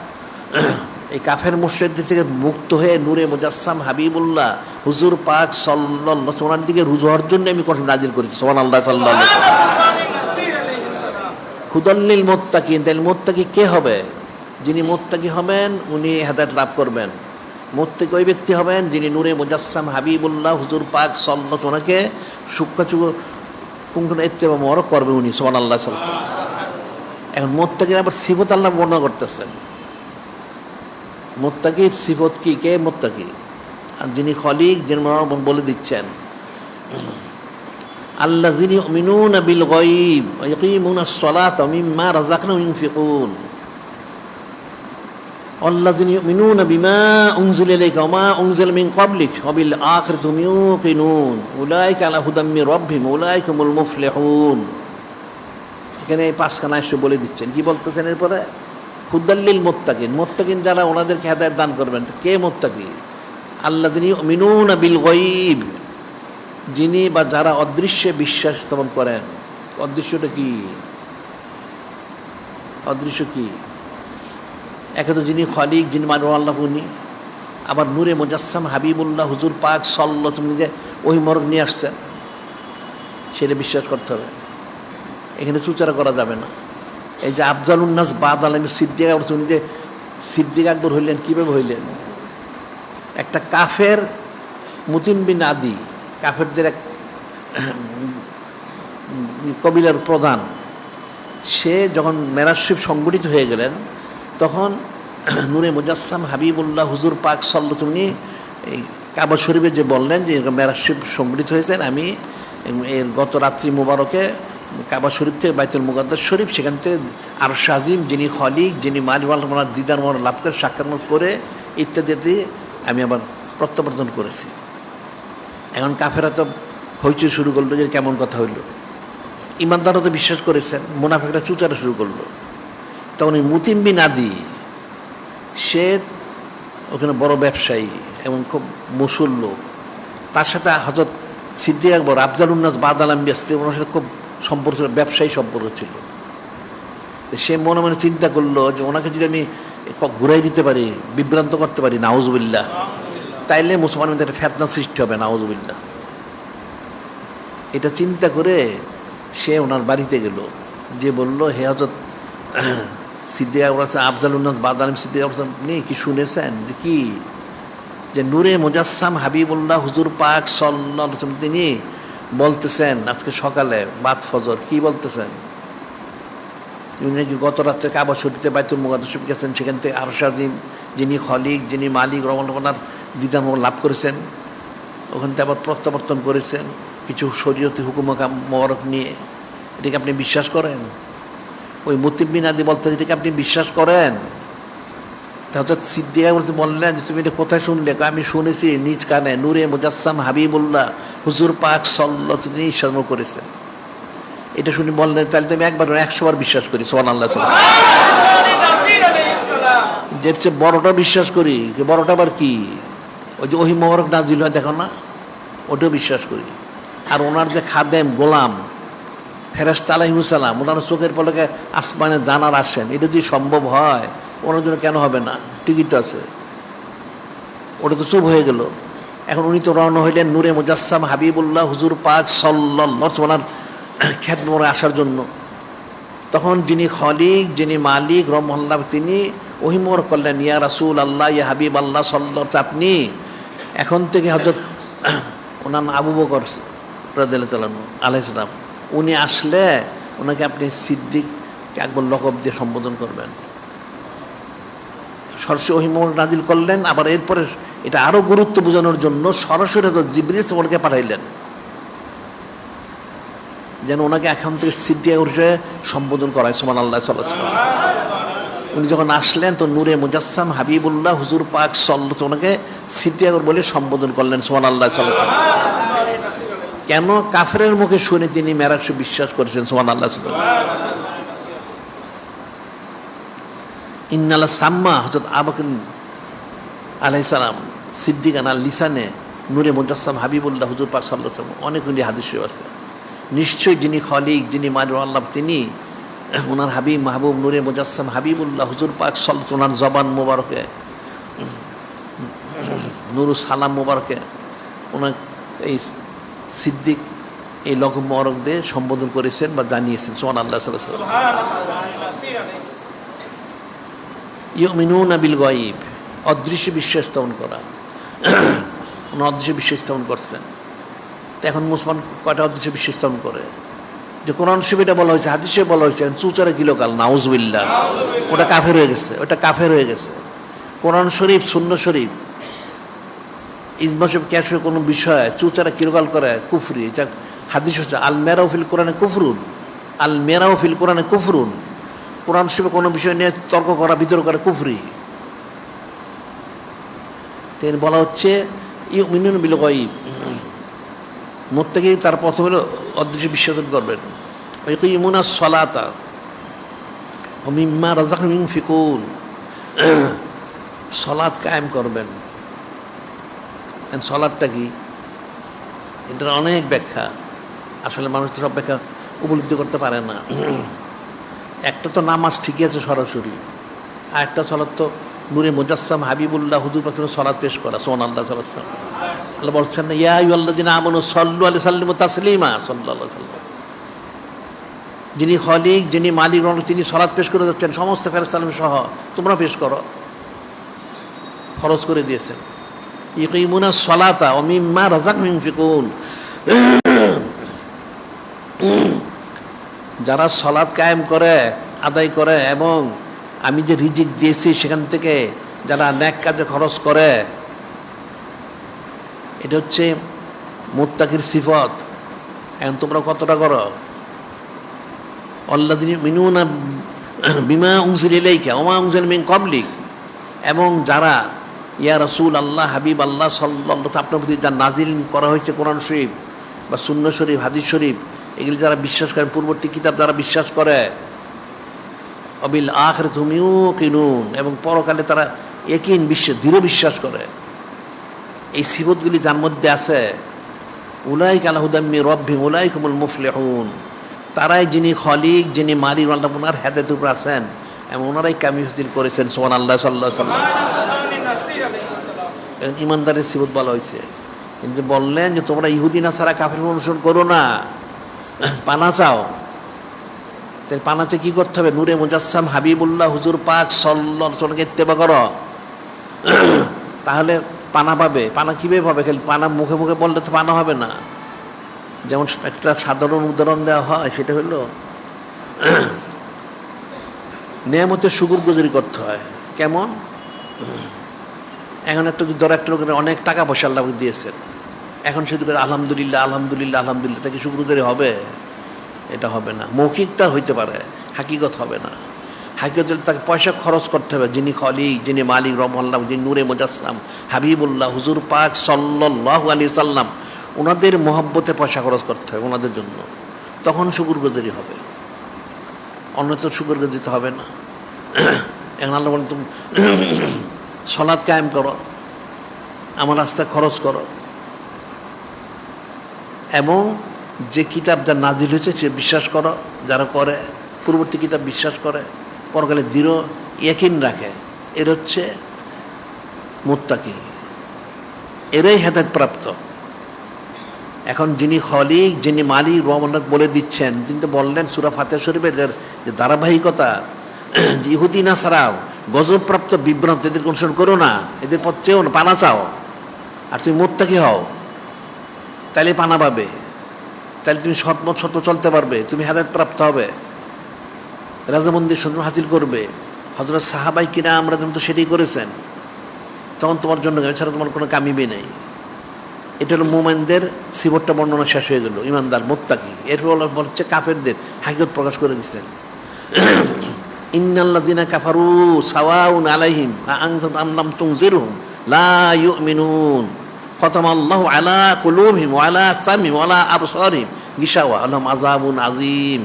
A: এই কাফের মুশরিকদের থেকে মুক্ত হয়ে নূরে মুজাসসাম হাবিবুল্লাহ হুজুর পাক সাল্লাল্লাহু আলাইহি ওয়াসাল্লাম দিকে রুজু হওয়ার জন্য আমি কোরআন নাজিল করেছি। সুবহানাল্লাহ, সাল্লাল্লাহু আলাইহি ওয়াসাল্লাম। হুদাল্লিল মুত্তাকিন, তাহলে মুত্তাকি কে হবে? যিনি মুত্তাকি হবেন উনি হেদায়েত লাভ করবেন। মুত্তাকি ওই ব্যক্তি হবেন যিনি নূরে মুজাসসাম হাবিবুল্লাহ হুজুর পাক সাল্লাল্লাহু আলাইহি ওয়াসাল্লাম ওনাকে সুক্কাচুক কুঙ্কুন ইত্তেবা মোবারক করবে উনি। সুবহানাল্লাহ, সাল্লাল্লাহু আলাইহি ওয়াসাল্লাম। এখন মুত্তাকির আবার সিফত আল্লাহ বর্ণনা করতেছেন। মুত্তাকির সিফত কি? কে মুত্তাকি? আর যিনি খলিক, যিনি বলে দিচ্ছেন, আল্লাযিনা ইউমিনুনা বিল গায়ব ওয়া ইয়াকিমুনাস সালাতা ওয়া মিম্মা রাযাকনাহুম ইউনফিকুন, আল্লাযিনা ইউমিনুনা বিমা উনজিলা ইলাইকা ওয়া মা উনজিলা মিন ক্বাবলিক ওয়া বিল আখিরাতি হুম ইউকিনুন উলাইকা আলা হুদাম মির রাব্বিহিম উলাইকা হুমুল মুফলিহুন। এখানে এই 5খানা এসে বলে দিচ্ছেন। কি বলতেছেন এরপরে? হুদাল্লিল মুত্তাকিন, মুত্তাকিন যারা ওনাদেরকে হেদায়েত দান করবেন। কে মুত্তাকি? আল্লাযিনা ইউমিনুনা বিল গায়ব, যিনি বা যারা অদৃশ্যে বিশ্বাস স্থাপন করেন। অদৃশ্যটা কি? অদৃশ্য কি? একে তো যিনি খলিক, যিনি মানব আল্লাহ উনি, আবার নূরে মুজাসসাম হাবিবুল্লাহ হুজুর পাক সাল্লাল্লাহু আলাইহি ওয়াসাল্লাম যে ওই মরক নিয়ে আসছেন, সেটা বিশ্বাস করতে হবে। এখানে চুচারা করা যাবে না। এই যে আফজালুন্নাস বাদ আলমের সিদ্দিক আকবর, উনি যে সিদ্দিক আকবর হইলেন কীভাবে হইলেন? একটা কাফের মুতিম বিন আদি, কাফেরদের এক কবিলার প্রধান, সে যখন মেরাজ শরীফ সংগঠিত হয়ে গেলেন তখন নূরে মুজাসসাম হাবিবুল্লাহ হুজুর পাক সাল্লাল্লাহু আলাইহি এই কাবা শরীফে যে বললেন যে মেরাজ শরীফ সংগঠিত হয়েছেন, আমি এর গত রাত্রি মুবারকে কাবা শরীফ থেকে বাইতুল মুকাদ্দাস শরীফ, সেখান থেকে আরশ আজিম যিনি খলিক, যিনি মালিক ওনার দিদার মন লাভ করে সাক্ষাৎ করে ইত্যাদি আমি আবার প্রত্যাবর্তন করেছি। এখন কাফেরা তো হইচই শুরু করলো যে কেমন কথা হইল। ইমানদাররা তো বিশ্বাস করেছেন, মুনাফিকরা চুচারা শুরু করলো। তখন এই মুতিম বিন আদি, সে ওখানে বড় ব্যবসায়ী এবং খুব মুসুল লোক, তার সাথে হযরত সিদ্দিক আকবর আফজালুন্নাস বাদ আল আম্বিয়া ওনার সাথে খুব সম্পর্ক ছিল, ব্যবসায়ী সম্পর্ক ছিল। তো সে মনে মনে চিন্তা করলো যে ওনাকে যদি আমি ঘুরাই দিতে পারি, বিভ্রান্ত করতে পারি, নাউজুবিল্লাহ, তাইলে মুসলমানের মধ্যে একটা ফেতনা সৃষ্টি হবে, নাউজুবিল্লাহ। এটা চিন্তা করে সে ওনার বাড়িতে গেল, যে বলল, হে হযরত সিদ্দিক আকবর আফজালুন্নাস বাদ আলম সিদ্দিক আকবর, আপনি কি শুনেছেন যে কি, যে নূরে মুজাসসাম হাবিবুল্লাহ হুজুর পাক সাল্লাল্লাহু আলাইহি ওয়াসাল্লাম তিনি বলতেছেন আজকে সকালে বাদ ফজর, কি বলতেছেন? তিনি নাকি গত রাত্রে কাবা শরীফে বাইতুল মুকাদ্দাস শরীফ গেছেন, সেখান থেকে আরশ আজিম যিনি খলিক, যিনি মালিক রহমানার দিদার লাভ করেছেন, ওখান থেকে আবার প্রত্যাবর্তন করেছেন কিছু শরীয়তি হুকুম মোবারক নিয়ে। এটাকে আপনি বিশ্বাস করেন? ওই মুতিম বিন আদি বলতে, এটাকে আপনি বিশ্বাস করেন? হযরত সিদ্দিক আকবর বললেন যে তুমি এটা কোথায় শুনলে? আমি শুনেছি নিজ কানে, নূরে মুজাসসাম হাবিবুল্লাহ হুজুর পাক সাল্লাল্লাহু আলাইহি ওয়াসাল্লাম শর্ম করেছেন। এটা শুনে বললেন তাহলে তো আমি একবার 100 বার বিশ্বাস করি, সুবহানাল্লাহ। যে বড়টা বিশ্বাস করি, বড়টা আবার কি? ওই যে ওহী মোবারক নাজিল হয় দেখো না, ওটাও বিশ্বাস করি। আর ওনার যে খাদেম গোলাম ফেরেশতা আলাইহিস সালাম, ওনার চোখের পলকে আসমানে জানার আসেন, এটা যদি সম্ভব হয় ওনার জন্য কেন হবে না? টিকিট আছে। ওটা তো চুপ হয়ে গেল। এখন উনি তো রওনা হইলেন নূরে মুজাসসাম হাবিবুল্লাহ হুজুর পাক সাল্লাল্লাহু আলাইহি ওয়াসাল্লাম খেদমতে আসার জন্য। তখন যিনি খলিক, যিনি মালিক রহমাল্লাহ, তিনি ওহী মোবারক করলেন, ইয়া রাসূল আল্লাহ, ইয়া হাবিব আল্লাহ সাল্লাল্লাহু আলাইহি, আপনি এখন থেকে হযরত ওনার আবু বকর রাদিয়াল্লাহু আলাইহিস সালাম উনি আসলে ওনাকে আপনি সিদ্দিক আকবর লকব দিয়ে সম্বোধন করবেন। সরাসরি ওহী মোবারক নাজিল করলেন। আবার এরপরে এটা আরও গুরুত্ব বোঝানোর জন্য সরাসরি হযরত জিবরিল ওনাকে পাঠাইলেন, যেন ওনাকে এখন থেকে সিদ্দিক আকবর সম্বোধন করায়, সুবহানাল্লাহ সাল্লাল্লাহু আলাইহি ওয়াসাল্লাম। উনি যখন আসলেন তো নূরে মুজাসসাম হাবিবুল্লাহ হুজুর পাক সাল্লাল্লাহু আলাইহি ওনাকে সিদ্দিক আকবর বলে সম্বোধন করলেন, সুবহানাল্লাহ সাল্লাল্লাহু আলাইহি ওয়াসাল্লাম। কেন? কাফেরের মুখে শুনে তিনি মেরাজে বিশ্বাস করেছেন, সুবহানাল্লাহ সাল্লাল্লাহু আলাইহি ওয়াসাল্লাম। ইন্নাল্লাহ সাম্মা হযরত আবু বকর আলাইহিস সালাম সিদ্দিকান আল লিসানে নূরে মুজাসসাম হাবিবুল্লাহ হুজুর পাক সাল্লাল্লাহু আলাইহি ওয়াসাল্লাম। অনেকগুলি হাদিস আছে। নিশ্চয়ই যিনি খলিক, যিনি মালিক আল্লাহ, তিনি ওনার হাবিব মাহবুব নূরে মুজাসসাম হাবিবুল্লাহ হুজুর পাক সাল্লাল্লাহু আলাইহি ওয়াসাল্লাম ওনার জবান মুবারকে নুরুস সালাম মুবারকে ওনার এই সিদ্দিক এই লকব মুবারক দিয়ে সম্বোধন করেছেন বা জানিয়েছেন, সুবহানাল্লাহ সাল্লাল্লাহু আলাইহি ওয়াসাল্লাম। ইউমিনুনা বিল গায়ব, অদৃশ্য বিশ্বাস স্থাপন করা। ওনার অদৃশ্য বিশ্বাস স্থাপন করছেন। তো এখন মুসলমান কয়টা অদৃশ্য বিশ্বাস স্থাপন করে? যে কোরআন শরীফে বলা হয়েছে, হাদিসে বলা হয়েছে, চুচারা কিলোকাল, নাউজুবিল্লাহ, ওটা কাফের হয়ে গেছে, ওটা কাফের হয়ে গেছে। কোরআন শরীফ, সুন্নাহ শরীফ, ইজমা শরীফ, ক্যাশে কোনো বিষয় চুচারা কিলোকাল করে কুফরি। এটা হাদিস হচ্ছে আল মেরাউ ফিল কোরআনে কুফরুন, আল মেরাউ ফিল কোরআনে কুফরুন। কোরআন শরীফে কোনো বিষয় নিয়ে তর্ক করা, বিতর্ক করা কুফরি। তাই বলা হচ্ছে ইউমিনুনা বিল গায়ব, মুত্তাকি তার প্রথমে অদৃশ্য বিশ্বাস করবেন। ইয়াকিমুনাস সালাতা ওয়া মিম্মা রাযাকনাহুম ইউনফিকুন, সালাত কায়েম করবেন। সালাতটা কি? এটার অনেক ব্যাখ্যা, আসলে মানুষ তো সব ব্যাখ্যা উপলব্ধি করতে পারে না। একটা তো নামাজ ঠিকই আছে সরাসরি, আর একটা সালাত তো নূরে মুজাসসাম হাবিবুল্লাহ হুজুর পাক সালাত পেশ করা, সুবহানাল্লাহ সাল্লাল্লাহু আলাইহি ওয়াসাল্লাম। আল্লাহ বলছেন না, ইয়া আইয়ুহাল্লাযিনা আমানু সাল্লু আলাইহি ওয়া সাল্লিমু তাসলিমা, সাল্লাল্লাহু আলাইহি ওয়াসাল্লাম। যিনি খলিক, যিনি মালিক, তিনি সালাত পেশ করে যাচ্ছেন সমস্ত ফেরেশতা সহ, তোমরা পেশ করো, খরচ করে দিয়েছেন। ইকিমুনা সলাতা ওয়া মিম্মা রাযাকনাহুম ইউনফিকুন, যারা সলাৎ কায়েম করে, আদায় করে, এবং আমি যে রিজিক দিয়েছি সেখান থেকে যারা নেক কাজে খরচ করে, এটা হচ্ছে মুত্তাকির সিফত। এখন তোমরা কতটা করো? আল্লাযিনা ইউমিনুনা বিমা উনজিলা ইলাইকা ওয়া মা উনজিলা মিন ক্বাবলিক, এবং যারা ইয়া রাসূল আল্লাহ, হাবিব আল্লাহ সাল্লাল্লাহু আলাইহি ওয়াসাল্লাম, আপনার প্রতি যা নাজিল করা হয়েছে কোরআন শরীফ বা সুন্নাহ শরীফ, হাদিস শরীফ, এগুলি যারা বিশ্বাস করেন, পূর্ববর্তী কিতাব যারা বিশ্বাস করে, অবিল আখিরাতি হুম ইউকিনুন, এবং পরকালে তারা ইয়াকিন, দৃঢ় বিশ্বাস করে, এই সিফতগুলি যার মধ্যে আছে, উলাইকা আলা হুদাম মির রাব্বিহিম উলাইকা হুমুল মুফলিহুন, তারাই যিনি খলিক, যিনি মালিক, আল্লাহ ওনার হেদায়েতের উপর আছেন এবং ওনারাই কামিল হাসিল করেছেন। সুবহানাল্লাহ, সাল্লাল্লাহু আলাইহি ওয়াসাল্লাম। ইমানদারের সিফত বলা হয়েছে। কিন্তু বললেন যে তোমরা ইহুদি নাসারা কাফির অনুসরণ করো না, পানা চাও। তাই পানা চেয়ে কী করতে হবে? নূরে মুজাসসাম হাবিবুল্লাহ হুজুর পাক সাল্লাল্লাহু আলাইহি ওয়াসাল্লামকে ইত্তেবা করো, তাহলে পানা পাবে। পানা কীভাবে পাবে? খালি পানা মুখে মুখে বললে তো পানা হবে না। যেমন একটা সাধারণ উদাহরণ দেওয়া হয়, সেটা হলো নেয়ামতের শুকরগুজারি করতে হয়। কেমন? এখন একটা ধরো একটা লোকের অনেক টাকা পয়সা আল্লাহ দিয়েছেন, এখন সে যদি আলহামদুলিল্লাহ আলহামদুলিল্লাহ আলহামদুলিল্লাহ, তাকে শুকরগুজারি হবে? এটা হবে না। মৌখিকটা হইতে পারে, হাকিকত হবে না। হাকিকত তাকে পয়সা খরচ করতে হবে। যিনি খলিক, যিনি মালিক, রহমাল্লাহ, যিনি নূরে মুজাসসাম হাবিবুল্লাহ হুজুর পাক সাল্লাল্লাহু আলাইহি ওয়াসাল্লাম, ওনাদের মহব্বতে পয়সা খরচ করতে হবে ওনাদের জন্য, তখন শুকরগুজারি হবে। অন্যত্র শুকরগুজারি দিতে হবে না। এখন আল্লাহ বলেন তুমি সলাৎ কায়েম করো, আমার রাস্তায় খরচ করো, এবং যে কিতাব যা নাজিল হয়েছে সে বিশ্বাস করো। যারা করে, পূর্ববর্তী কিতাব বিশ্বাস করে, পরকালে দৃঢ় ইয়াকিন রাখে, এর হচ্ছে মুত্তাকি, এরাই হেদায়েত প্রাপ্ত। এখন যিনি খলিক, যিনি মালিক, রহমান্নাক বলে দিচ্ছেন, তিনি তো বললেন সূরা ফাতিহা শরীফের যে ধারাবাহিকতা, যে ইহুদি নাসারাও গজবপ্রাপ্ত বিভ্রান্ত, এদেরকে অনুসরণ করো না, এদের পথ চেয়েও না, পানা চাও, আর তুমি মুত্তাকি হও, তাইলে পানা পাবে, তাহলে তুমি সৎমত সত্য চলতে পারবে, তুমি হেদায়েত প্রাপ্ত হবে, রাজামন্দির সন্ধান হাসিল করবে। হযরত সাহাবায়ে কিরাম আমরা তো সেটাই করেছেন। তখন তোমার জন্য এছাড়া তোমার কোনো কামিবে নেই। এটা হলো মুমিনদের সিফতটা বর্ণনা শেষ হয়ে গেল, ইমানদার মুত্তাকি। এরপর হচ্ছে কাফেরদের হাকিকত প্রকাশ করে দিচ্ছেন। ইন্নাল্লাযিনা কাফারু সাওয়াউন আলাইহিম আনজারতাম লাম তুনজিরহুম লা ইউমিনুন খতামাল্লাহু আলা কুলুবিহিম ওয়া আলা সামিহিম ওয়া আলা আবসারিহিম গিশাওয়া লাহুম আযাবুন আযীম।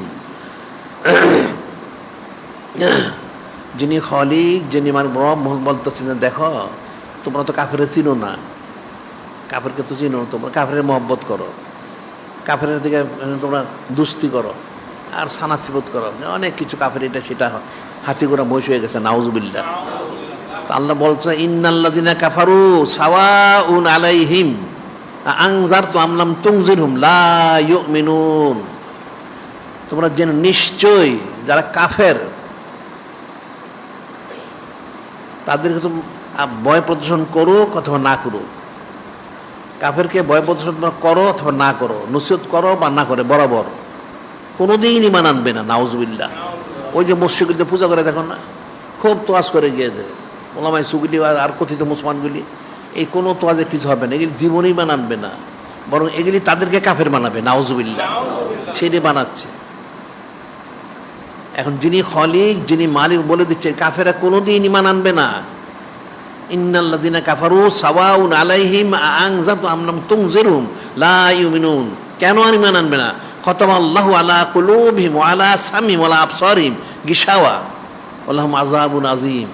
A: যিনি খলিক, যিনি মানে রব, বলতেছেন যে দেখো তোমরা তো কাফের চিনো না, কাফেরকে তো চিনো, তোমরা কাফের মহব্বত করো, কাফের দিকে তোমরা দুস্তি করো আর সানা সিবত করো, অনেক কিছু কাফের এটা সেটা হাতি গোড়া বয়স হয়ে গেছে, নাউজুবিল্লাহ। তো আল্লাহ বলছে ইন্নাল্লাযিনা কাফারু সাওয়াউন আলাইহিম আনজারতুম লাম তুনজিরহুম লা ইউমিনুন। তোমরা যেন নিশ্চয় যারা কাফের তাদেরকে তো ভয় প্রদর্শন করো অথবা না করো, কাফেরকে ভয় প্রদর্শন করো অথবা না করো, নসিহত করো বা না করে, বরাবর কোনোদিন ঈমান আনবে না, নাউজুবিল্লাহ। ওই যে মসজিদগুলিতে পূজা করে দেখো না, খুব তোয়াজ করে গিয়ে দেয় ওলামায়ে সুগুলি আর কথিত মুসলমানগুলি, এই কোনো তোয়াজে কিছু হবে না, এগুলি জীবনেই ঈমান আনবে না, বরং এগুলি তাদেরকে কাফের বানাবে, নাউজুবিল্লাহ। সেটাই বানাচ্ছে। এখন যিনি খলিক, যিনি মালিক বলে দিচ্ছে কাফেরা কোনোদিন ঈমান আনবে না। ইন্নাল্লাযিনা কাফারু সাওয়াউন আলাইহিম আনজারতুম লাম তুনজিরহুম লা ইউমিনুন। কেন আর ঈমান আনবে না? খতামাল্লাহু আলা কুলুবিহিম ওয়া আলা সামিহিম ওয়া আলা আবসারিহিম গিশাওয়া ওয়া লাহুম আযাবুন আযীম।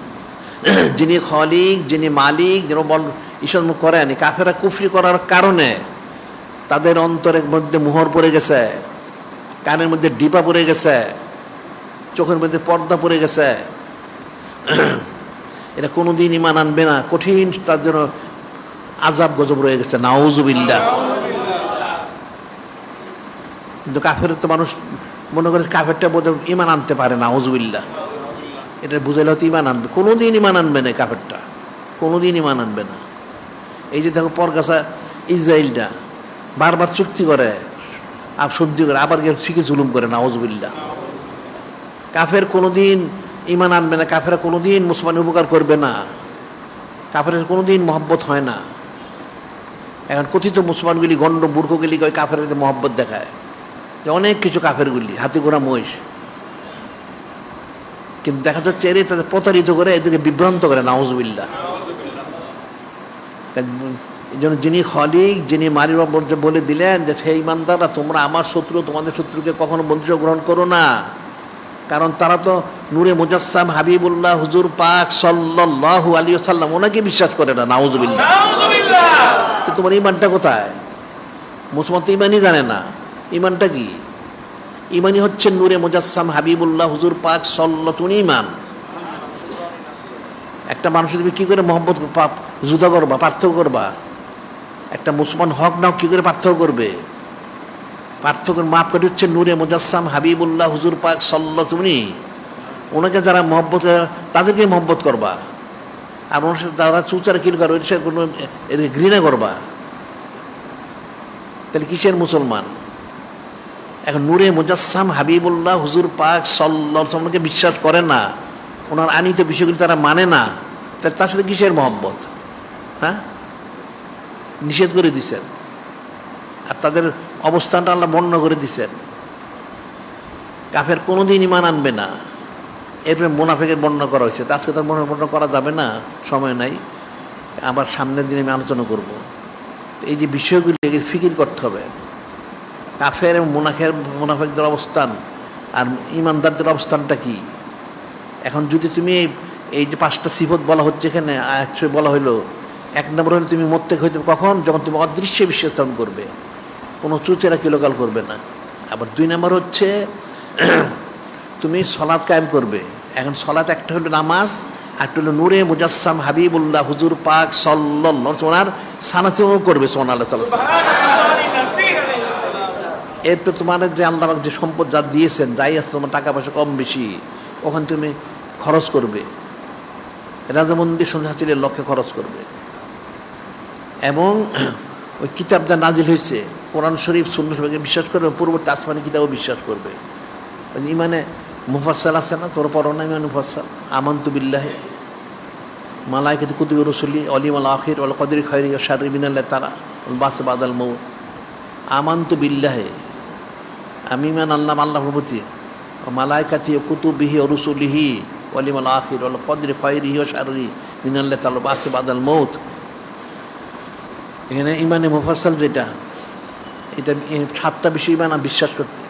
A: যিনি খলিক, যিনি মালিক, যেন বল ঈশ্বর করেন, কাফেরা কুফরি করার কারণে তাদের অন্তরের মধ্যে মোহর পড়ে গেছে, কানের মধ্যে ডিপা পড়ে গেছে, চোখের মধ্যে পর্দা পড়ে গেছে, এটা কোনোদিন ঈমান আনবে না, কঠিন তার জন্য আযাব গজব রয়ে গেছে, নাউজুবিল্লাহ। কিন্তু কাফের তো মানুষ মনে করে কাফেরটা বোধ ইমান আনতে পারে না, আউযুবিল্লাহ, এটা বুঝাইলে হয়তো ইমান আনবে, কোনোদিন ইমান আনবে না কাফেরটা, কোনোদিন ইমান আনবে না। এই যে দেখো পরগাছা ইসরায়েলটা বারবার চুক্তি করে আর সন্ধি করে আবার গিয়ে শিখে জুলুম করে না, আউযুবিল্লাহ। কাফের কোনোদিন ইমান আনবে না, কাফেরা কোনোদিন মুসলমানের উপকার করবে না, কাফের কোনোদিন মহব্বত হয় না। এখন কথিত মুসলমানগুলি গণ্ড মূর্খগুলি কাফের মহব্বত দেখায় যে অনেক কিছু কাফেরগুলি হাতি ঘোড়া মহিষ, কিন্তু দেখা যাচ্ছে এর তাদের প্রতারিত করে এদেরকে বিভ্রান্ত করে, নাউজুবিল্লাহ। এই জন্য যিনি খলিক, যিনি মালিক বলে দিলেন যে হে ইমানদাররা, তোমরা আমার শত্রু, তোমাদের শত্রুকে কখনো বন্ধু গ্রহণ করো না, কারণ তারা তো নূরে মুজাসসাম হাবিবুল্লাহ হুজুর পাক সাল্লাল্লাহু আলাইহি ওয়াসাল্লাম ওনাকে বিশ্বাস করে না, নাউজুবিল্লাহ। তো তোমার ইমানটা কোথায়? মুসলমান তো ইমানই জানে না। ইমানটা কি? ইমানই হচ্ছে নূরে মুজাসসাম হাবিবুল্লাহ হুজুর পাক সাল্লাল্লাহু ইমান। একটা মানুষ তুমি কী করে মহব্বত জুদা করবা, পার্থক্য করবা? একটা মুসলমান হক নাও কী করে পার্থক্য করবে? পার্থক্য মাপ করে হচ্ছে নূরে মুজাসসাম হাবিবুল্লাহ হুজুর পাক সাল্লাল্লাহু ওনাকে যারা মহব্বত, তাদেরকে মহব্বত করবা, আর ওনার সাথে যারা চুচারা কিল করবে সে কোনো এদের ঘৃণা করবা। তাহলে কিসের মুসলমান? এখন নূরে মুজাসসাম হাবিবুল্লাহ হুজুর পাক সাল্লাল্লাহু আলাইহি বিশ্বাস করে না, ওনার আনিত বিষয়গুলি তারা মানে না, তাহলে তার সাথে কিসের মহব্বত? হ্যাঁ, নিষেধ করে দিছেন, আর তাদের অবস্থানটা আল্লাহ বর্ণনা করে দিছেন। কাফের কোনোদিন ইমান আনবে না। এরপরে মুনাফিকের বর্ণনা করা হয়েছে, আজকে তার বর্ণনা করা যাবে না, সময় নাই, আবার সামনের দিনে আমি আলোচনা করব। এই যে বিষয়গুলি ফিকির করতে হবে, কাফের এবং মুনাফিকদের অবস্থান আর ইমানদারদের অবস্থানটা কি। এখন যদি তুমি এই যে 5টা সিফত বলা হচ্ছে এখানে, বলা হইলো, 1 নম্বর হলে তুমি মোত্তেক হইতে কখন? যখন তুমি অদৃশ্যে বিশ্বাস স্থাপন করবে, কোনো চুচেরা কিলোকাল করবে না। আবার 2 নম্বর হচ্ছে তুমি সলাৎ কায়েম করবে। এখন সলাৎ একটা হলো নামাজ, আর একটা হলো নূরে মুজাসসাম হাবিবুল্লাহ হুজুর পাক সাল্লাল্লাহু ওনার সানাচরণ করবে, সুবহানাল্লাহ। এরপর তোমার যে আল্লাহ যে সম্পদ যা দিয়েছেন, যাই আছে তোমার টাকা পয়সা কম বেশি, ওখানে তুমি খরচ করবে, রাজামন্দি সন্ধ্যাচিলের লক্ষ্যে খরচ করবে। এবং ওই কিতাব যা নাজিল হয়েছে, কোরআন শরীফ সুন্নাহ শরীফকে বিশ্বাস করবে, পূর্ববর্তী আসমানি কিতাবও বিশ্বাস করবে। ইমানে মুফাসসাল আছে না, তোর পড়ো না ইমান মুফাসসাল? আমানতু বিল্লাহি মালাইকাতি কুতুবি রসুলি অলিমাল আখির ওয়াল কদরি খায়রি ওয়া শাররি মিনাল্লাহি তাআলা ওয়াল বাস বাদাল মউত। আমানতু বিল্লাহি, আমি ইমান আনলাম আল্লাহর প্রতি, মালাইকাতি ও কুতুবিহি ও রুসুলিহি ওয়ালিমাল আখির ওয়াল কদরি খায়রিহি ওয়া শাররি মিনাল্লাহি তাআলা ওয়াল বাস বাদাল মউত। এখানে ইমানে মুফাসসাল যেটা, এটা 7টা বিষয় ইমান বিশ্বাস করতে,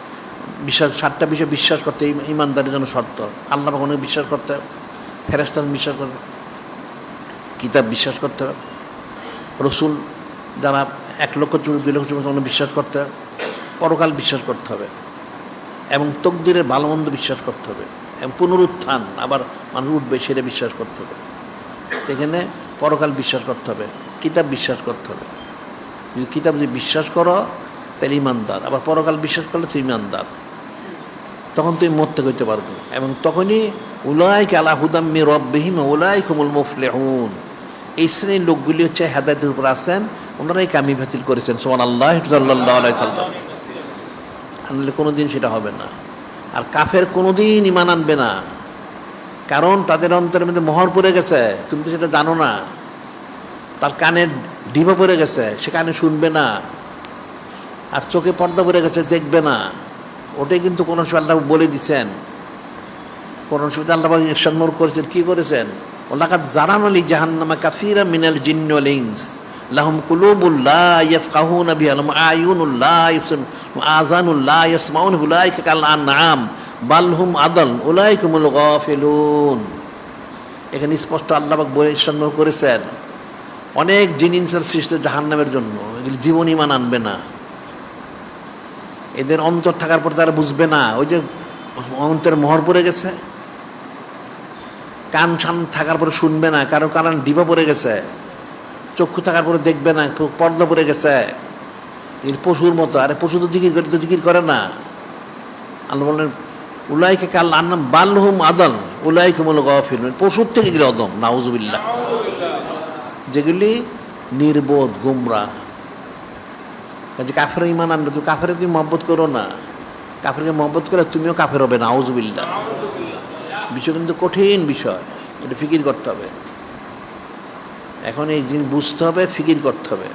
A: 7টা বিষয় বিশ্বাস করতে ইমানদারের জন্য শর্ত। আল্লাহ পাক অনেক বিশ্বাস করতে হবে, ফেরেশতা বিশ্বাস করতে, কিতাব বিশ্বাস করতে হবে, রসুল যারা 1,00,000-2,00,000 বিশ্বাস করতে হবে, পরকাল বিশ্বাস করতে হবে, এবং তকদিরের ভালো মন্দ বিশ্বাস করতে হবে, এবং পুনরুত্থান আবার মানুষ উঠবে সেটা বিশ্বাস করতে হবে। এখানে পরকাল বিশ্বাস করতে হবে, কিতাব বিশ্বাস করতে হবে। যদি কিতাব যদি বিশ্বাস করো তাহলে ইমানদার, আবার পরকাল বিশ্বাস করলে তুই ইমানদার, তখন তুই মুত্তাকি হইতে পারবে। এবং তখনই উলাইকা আলা হুদাম মির রাব্বিহিম উলাইকা হুমুল মুফলিহুন, এই শ্রেণীর লোকগুলি হচ্ছে হেদায়েতের উপর আছেন, ওনারাই কামিয়াবি হাসিল করেছেন, সুবহানাল্লাহ সাল্লাল্লাহু আলাইহি সাল্লাম। আনলে কোনোদিন সেটা হবে না। আর কাফের কোনোদিন ইমান আনবে না, কারণ তাদের অন্তরের মধ্যে মোহর পড়ে গেছে, তুমি তো সেটা জানো না। তার কানে ডিবা পড়ে গেছে, সে কানে শুনবে না, আর চোখে পর্দা পড়ে গেছে, দেখবে না। ওটাই কিন্তু কোন সময় আল্লাহ বলে দিচ্ছেন, কোন সময় আল্লাহ ইরশাদ করেছেন, কি করেছেন? ওয়ালাকাদ জারানা লি জাহান্নামা কাসীরা মিনাল জিন্নি ওয়াল ইনস লাহুম কুলুবুন লা ইয়াফকাহুনা বিহা লাহুম আয়ুনুন লা ইবসিরুন ওয়া আযানুন লা ইয়াসমাউন উলাইকা কাল আনআম বাল হুম আদাল উলাইকা হুমুল গাফিলুন। এখানে স্পষ্ট আল্লাহ পাক বলে ইরশাদ করেছেন, অনেক জিন ইনসার সৃষ্টি জাহান্নামের জন্য, এগুলি জীবন ইমান আনবে না। এদের অন্তর থাকার পর তারা বুঝবে না, ওই যে অন্তরের মোহর পড়ে গেছে, কান শান থাকার পরে শুনবে না, কারো কারণ ডিবা পড়ে গেছে, চক্ষু থাকার পরে দেখবে না, পর্দা পড়ে গেছে। এর পশুর মতো, আরে পশু তো জিকির করে, তো জিকির করে না, আল্লাহ বলেন উলাইকে কাল আন্নাম বাল্লহুম আদল উলাইকে মূল গাফিলুন, পশুর থেকে গেলে অদম, নাউজুবিল্লাহ, যেগুলি নির্বোধ গুমরা। কাজে কাফের ইমান আনবে, তুমি কাফের তুমি মহব্বত করো না, কাফেরকে মহব্বত করে তুমিও কাফের হবে, নাউজুবিল্লাহ। বিষয় কিন্তু কঠিন বিষয়, এটা ফিকির করতে হবে। এখন এই জিনিস বুঝতে হবে, ফিকির করতে হবে।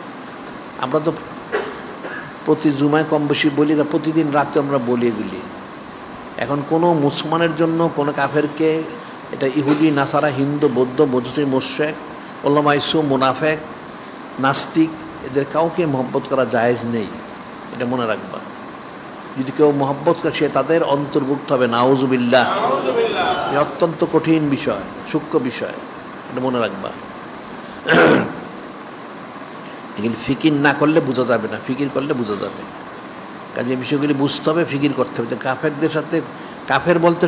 A: আমরা তো প্রতি জুমায় কম বেশি বলি, তা প্রতিদিন রাত্রে আমরা বলি এগুলি। এখন কোনো মুসলমানের জন্য কোনো কাফেরকে, এটা ইহুদি নাসারা হিন্দু বৌদ্ধ মজুসি মোশেক ওলামা ইসু মুনাফেক নাস্তিক, এদের কাউকে মহব্বত করা জায়েজ নেই, এটা মনে রাখবা। যদি কেউ মহব্বত করে সে তাদের অন্তর্ভুক্ত হবে, নাউজুবিল্লাহ। অত্যন্ত কঠিন বিষয়, সূক্ষ্ম বিষয়, এটা মনে রাখবা। এগুলি ফিকির না করলে বোঝা যাবে না, ফিকির করলে বোঝা যাবে। কাজে বিষয়গুলি বুঝতে হবে, ফিকির করতে হবে। যে কাফেরদের সাথে, কাফের বলতে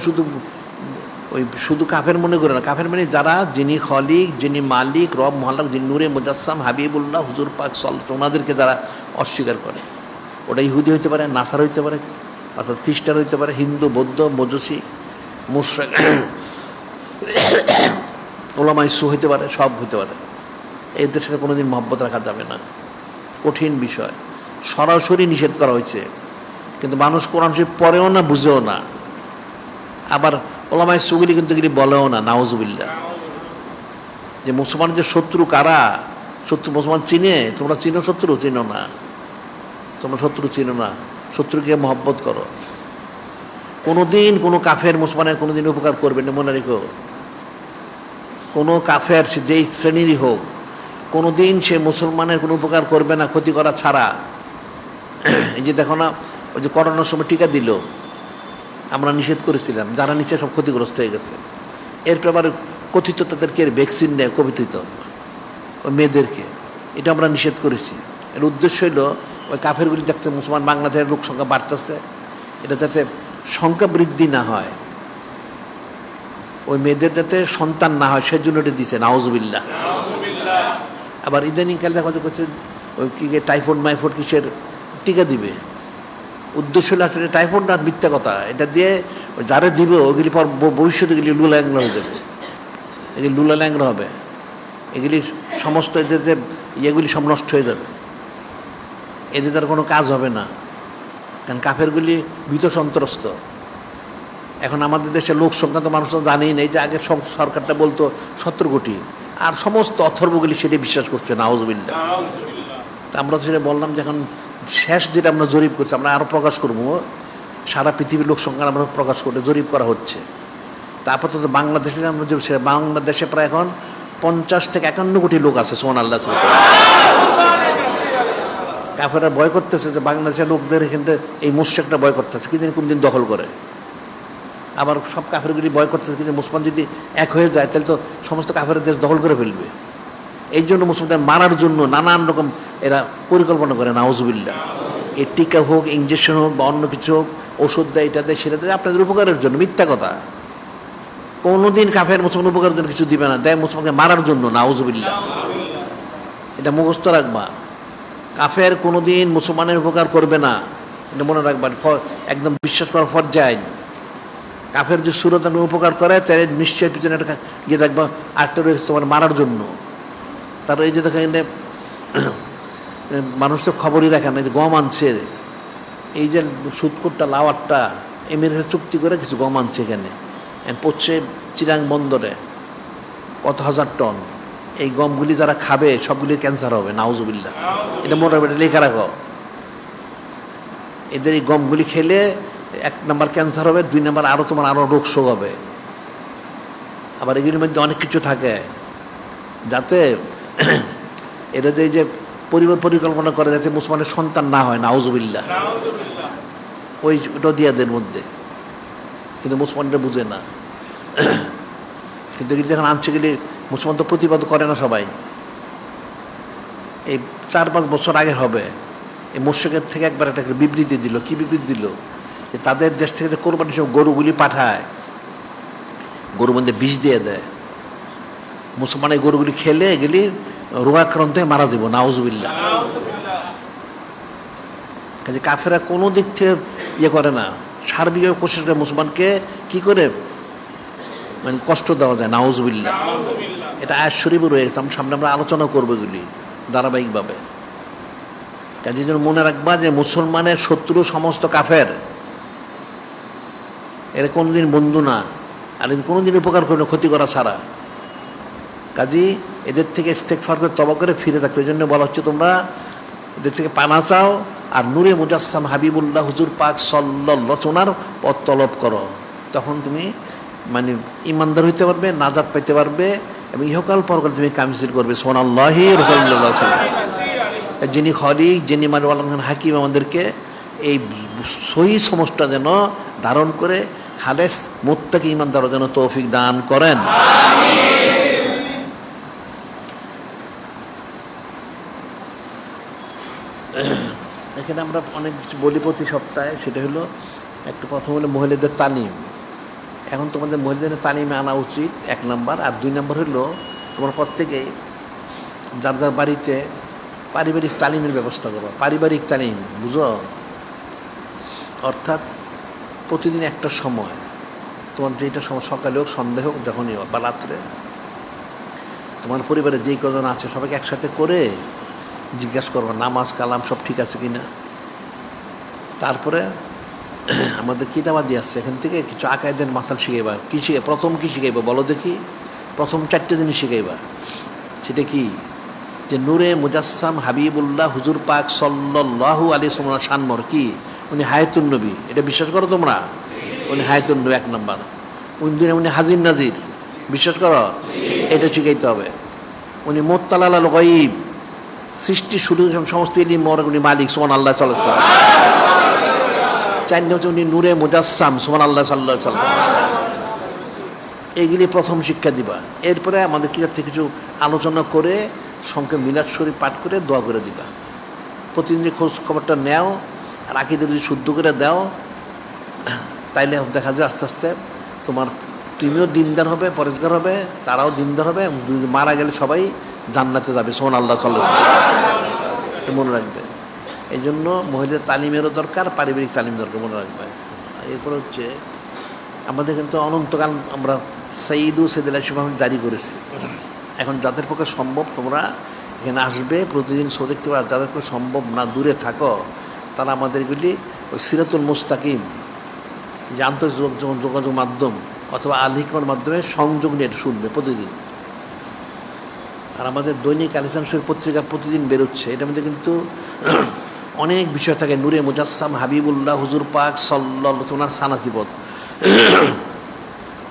A: শুধু কাফের মনে করে না, কাফের মানে যারা, যিনি খলিক, যিনি মালিক, রব মহাল্লাক, যিনি নূরে মুজাসসাম হাবিবুল্লাহ হুজুর পাক ওনাদেরকে যারা অস্বীকার করে, ওটা ইহুদি হইতে পারে, নাসার হইতে পারে, অর্থাৎ খ্রিস্টান হইতে পারে, হিন্দু বৌদ্ধ মজুসি মুশরিক ওলামা ইসু হইতে পারে, সব হইতে পারে। এদের সাথে কোনোদিন মহব্বত রাখা যাবে না, কঠিন বিষয়। সরাসরি নিষেধ করা হয়েছে, কিন্তু মানুষ কোরআন শরীফ পড়েও না, বুঝেও না। আবার ওলামা ইসুগুলি কিন্তু এগুলি বলেও না, নাউজুবিল্লাহ। যে মুসলমানের যে শত্রু কারা, শত্রু মুসলমান চিনে, তোমরা চিনো শত্রু? চিনো না, তোমরা শত্রু চিনো না, শত্রুকে মহব্বত করো। কোনোদিন কোনো কাফের মুসলমানের কোনোদিন উপকার করবে না, মনে রেখো। কোনো কাফের সে যেই শ্রেণীরই হোক, কোনোদিন সে মুসলমানের কোনো উপকার করবে না ক্ষতি করা ছাড়া। এই যে দেখো না, ওই যে করোনার সময় টিকা দিল, আমরা নিষেধ করেছিলাম, যারা নিচে সব ক্ষতিগ্রস্ত হয়ে গেছে। এরপর আবার কথিত তাদেরকে ভ্যাকসিন দেয়, কথিত ওই মেয়েদেরকে, এটা আমরা নিষেধ করেছি। এর উদ্দেশ্য হইল ওই কাফেরগুলি দেখছে মুসলমান বাংলাদেশের লোক সংখ্যা বাড়তেছে, এটা যাতে সংখ্যা বৃদ্ধি না হয়, ওই মেয়েদের যাতে সন্তান না হয়, সেজন্য এটা দিছে, নাউজুবিল্লাহ। আবার ইদানিংকালে দেখা করছে ওই কি টাইফয়েড মাইফয়েড কিসের টিকা দিবে, উদ্দেশ্য হলো আসলে টাইফয়েড না, মিথ্যা কথা। এটা দিয়ে যারা দিবে ওইগুলি পর ভবিষ্যতে এগুলি লুলা ল্যাংরা হয়ে যাবে, এগুলি লুলা ল্যাংরা হবে, এগুলি সমস্ত এদের যে ইয়েগুলি সব নষ্ট হয়ে যাবে, এদের তার কোনো কাজ হবে না। কারণ কাফেরগুলি ভীত সন্ত্রস্ত। এখন আমাদের দেশের লোক সংখ্যা তো মানুষ জানেই নেই, যে আগে সরকারটা বলতো 17 কোটি, আর সমস্ত অথর্বগুলি সেটা বিশ্বাস করছে, নাউজুবিল্লাহ। তা আমরা তো সেটা বললাম যে এখন শেষ যেটা আমরা জরিপ করছি, আমরা আরও প্রকাশ করবো, সারা পৃথিবীর লোক সংখ্যা আমরা প্রকাশ করতে জরিপ করা হচ্ছে। তা আপাতত বাংলাদেশে আমরা যে বাংলাদেশে প্রায় এখন 50 থেকে 51 কোটি লোক আছে, সুবহানাল্লাহ। কাফেররা ভয় করতেছে যে বাংলাদেশের লোকদের এখানে এই মুশরিকটা ভয় করতেছে, কি জানি কোনদিন দখল করে। আবার সব কাফেরগুলি ভয় করতেছে কিন্তু মুসলমান যদি এক হয়ে যায় তাহলে তো সমস্ত কাফের দেশ দখল করে ফেলবে। এই জন্য মুসলমানদের মারার জন্য নানান রকম এরা পরিকল্পনা করে, নাউজুবিল্লাহ। এই টিকা হোক, ইঞ্জেকশন হোক, বা অন্য কিছু হোক, ওষুধ দেয়, এটা দেয়, সেটা দেয় আপনাদের উপকারের জন্য, মিথ্যা কথা। কোনোদিন কাফের মুসলমান উপকারের জন্য কিছু দিবে না, দেয় মুসলমানকে মারার জন্য, নাউজুবিল্লাহ। এটা মুখস্থ রাখবা। কাফের কোনোদিন মুসলমানের উপকার করবে না, এটা মনে রাখবা, একদম বিশ্বাস করা ফরজ। কাফের যে সুরত উপকার করে তাহলে নিশ্চয় পিছনে একটা গিয়ে দেখবা আটটা রয়েছে তোমার মারার জন্য। তার এই যে দেখো এখানে মানুষ তো খবরই রাখে না, যে গম আনছে, এই যে সুদকুটটা লাওয়ারটা এমিরের চুক্তি করে কিছু গম আনছে এখানে, পড়ছে চিরাং বন্দরে কত হাজার টন। এই গমগুলি যারা খাবে সবগুলির ক্যান্সার হবে, নাউজুবিল্লাহ। এটা মোটামুটি এটা লেখা রাখো। এদের এই গমগুলি খেলে 1 নম্বর ক্যান্সার হবে, 2 নম্বর আরও তোমার আরও রোগ শোক হবে। আবার এগুলির মধ্যে অনেক কিছু থাকে যাতে এরা যে পরিকল্পনা করে যাতে মুসলমানের সন্তান না হয়, নাউজুবিল্লাহ। ওইটা দিয়ে এদের মধ্যে, কিন্তু মুসলমানরা বুঝে না। কিন্তু এগুলি যখন আনছে, গেলে মুসলমান তো প্রতিবাদ করে না সবাই। এই 4-5 বছর আগে হবে, এই মুশরিকের থেকে একবার একটা বিবৃতি দিল। কি বিবৃতি দিল? যে তাদের দেশ থেকে যে কোরবানি সব গরুগুলি পাঠায়, গরুর মধ্যে বিষ দিয়ে দেয়, মুসলমান এই গরুগুলি খেলে এগুলি রোগাক্রান্ত হয়ে মারা যাব, নাউজুবিল্লাহ। কাজে কাফেরা কোনো দিক থেকে ইয়ে করে না, সার্বিকভাবে কোশিশ করে মুসলমানকে কি করে মানে কষ্ট দেওয়া যায়, নাউজুবিল্লাহ। এটা আয়াত শরীফও রয়েছে, সামনে আমরা আলোচনা করবো এগুলি ধারাবাহিকভাবে। কাজেই জন্য মনে রাখবা যে মুসলমানের শত্রু সমস্ত কাফের, এরা কোনোদিন বন্ধু না, আর কোনোদিন উপকার করে না ক্ষতি করা ছাড়া। কাজেই এদের থেকে ইস্তেগফার করে তওবা করে ফিরে থাকবে। এই জন্য বলা হচ্ছে তোমরা এদের থেকে পানা চাও আর নূরে মুজাসসাম হাবিবুল্লাহ হুজুর পাক সাল্লাল্লাহু সোনার পথ তলব করো। তখন তুমি মানে ইমানদার হইতে পারবে, নাজাত পাইতে পারবে এবং ইহকাল পরকাল তুমি কামিল করবে। সুবহানাল্লাহি রাসূলুল্লাহ সাল্লাল্লাহু, যিনি খলিক, যিনি মালিক হাকিম, আমাদেরকে এই সহি সমস্যা যেন ধারণ করে খালেস মুত্তাকি ইমানদার যেন তৌফিক দান করেন। এখানে আমরা অনেক কিছু বলি প্রতি সপ্তাহে, সেটা হলো একটা প্রথম হলো মহিলাদের তালিম। এখন তোমাদের মহিলাদের তালিমে আনা উচিত 1 নম্বর। আর 2 নম্বর হলো তোমার প্রত্যেকেই যার যার বাড়িতে পারিবারিক তালিমের ব্যবস্থা করো। পারিবারিক তালিম বুঝো, অর্থাৎ প্রতিদিন একটা সময় তোমার যেটা সময়, সকালে হোক সন্ধ্যা হোক যখনই হোক বা রাত্রে, তোমার পরিবারে যেই কজন আছে সবাইকে একসাথে করে জিজ্ঞাসা করবো নামাজ কালাম সব ঠিক আছে কিনা। তারপরে আমাদের কিতাবাদি আছে, এখান থেকে কিছু আকায়েদের মাসাল শিখাইবা। কী শিখে প্রথম কী শিখাইবা বলো দেখি? প্রথম 4টে জিনিস শিখাইবা। সেটা কি? যে নূরে মুজাসসাম হাবিবুল্লাহ হুজুর পাক সাল্লাল্লাহু আলাইহি ওয়াসাল্লাম শানমর কি, উনি হায়াতুন নবী, এটা বিশ্বাস করো তোমরা? উনি হায়াতুন নবী 1 নম্বর। উনি হাজির নাজির, বিশ্বাস করো? এটা শিখাইতে হবে। উনি মুত্তালাল আল গায়ব, সৃষ্টি শুরু সমস্ত ইলম উনি মালিক, সুবহানাল্লাহ সাল্লাল্লাহু আলাইহি ওয়াসাল্লাম। 4 নম্বর উনি নূরে মুজাসসাম, সুবহানাল্লাহ সাল্লাল্লাহু আলাইহি ওয়াসাল্লাম। এইগুলি প্রথম শিক্ষা দিবা। এরপরে আমাদের কিতাব থেকে কিছু আলোচনা করে সংক্ষেপ মিলাদ শরীফ পাঠ করে দোয়া করে দিবা। প্রতিদিন যে খোঁজ খবরটা নেও আর আকীদা যদি শুদ্ধ করে দাও, তাইলে দেখা যায় আস্তে আস্তে তোমার তুমিও দিনদার হবে, পরেজগার হবে, তারাও দিনদার হবে, মারা গেলে সবাই জান্নাতে যাবে। সুবহানাল্লাহ সাল্লাল্লাহু আলাইহি ওয়াসাল্লাম। মনে রাখবে। এই জন্য মহিলাদের তালিমেরও দরকার, পারিবারিক তালিম দরকার, মনে রাখবে। এরপর হচ্ছে আমাদের কিন্তু অনন্তকাল আমরা সঈদু সৈয়দুল ইসলাম জারি করেছি। এখন যাদের পক্ষে সম্ভব তোমরা এখানে আসবে, প্রতিদিন শো দেখতে পারো। যাদের পক্ষে সম্ভব না, দূরে থাকো, তারা আমাদেরগুলি ওই সিরাতুল মুস্তাকিম যে আন্তর্জাতিক যোগাযোগ মাধ্যম অথবা আল হিকমার মাধ্যমে সংযোগ নিয়ে শুনবে প্রতিদিন। আর আমাদের দৈনিক আল ইসলাম শরীফ পত্রিকা প্রতিদিন বেরোচ্ছে, এটার মধ্যে কিন্তু অনেক বিষয় থাকে। নূরে মুজাসসাম হাবিবুল্লাহ হুজুর পাক সাল্লাল্লাহু তোমার সানাসিবত,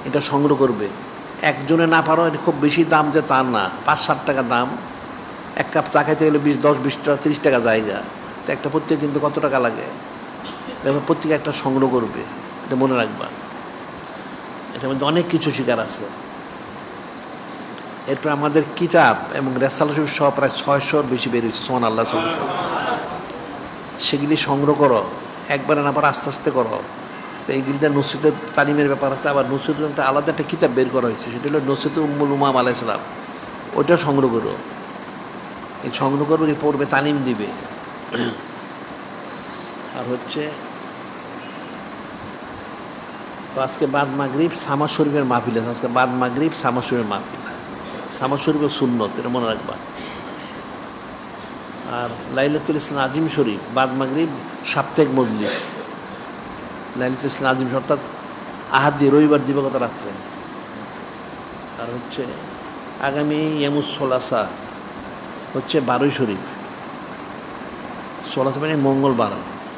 A: এটা সংগ্রহ করবে। একজনে না পারো, এটা খুব বেশি দাম যে তা না, 5-7 টাকা দাম। 1 কাপ চা খাইতে গেলে 10-20 টাকা 30 টাকা জায়গা। তো একটা পত্রিকা কিন্তু কত টাকা লাগে? পত্রিকা একটা সংগ্রহ করবে, এটা মনে রাখবা। এটার মধ্যে অনেক কিছু শিকার আছে। এরপর আমাদের কিতাব এবং রেসালা শরীফ সহ প্রায় 600-র বেশি বেরিয়েছে। সুবহানাল্লাহ সাল্লাল্লাহু আলাইহি ওয়াসাল্লাম। সেগুলি সংগ্রহ করো, একবারে না পারো আস্তে আস্তে করো। তো এইগুলিতে নসিহতের তালিমের ব্যাপার আছে। আবার নসিহতের একটা আলাদা একটা কিতাব বের করা হয়েছে, সেটা হলো নসিহতে উম্মুল উমাম আলাইহিস সালাম। ওইটা সংগ্রহ করো। এই সংগ্রহ করবে, কি পড়বে, তালিম দিবে। আর হচ্ছে আজকে বাদ মাগরিব সামা শরীফের মাহফিল আছে। আজকে বাদ মাগরিব সামা শরীফের মাহফিল। সামা শরীফের সুন্নত, এটা মনে রাখবা। আর লাইলাতুল ইসলাম আজিম শরীফ বাদ মাগরিব সাপ্তাহিক মজলিস। লাইলাতুল ইসলাম আজিম অর্থাৎ আহাদি রবিবার দিবাগত রাত্রে। আর হচ্ছে আগামী ইয়ামুস সোলাসা হচ্ছে 12ই শরীফ। সোলাসা মানে মঙ্গলবার,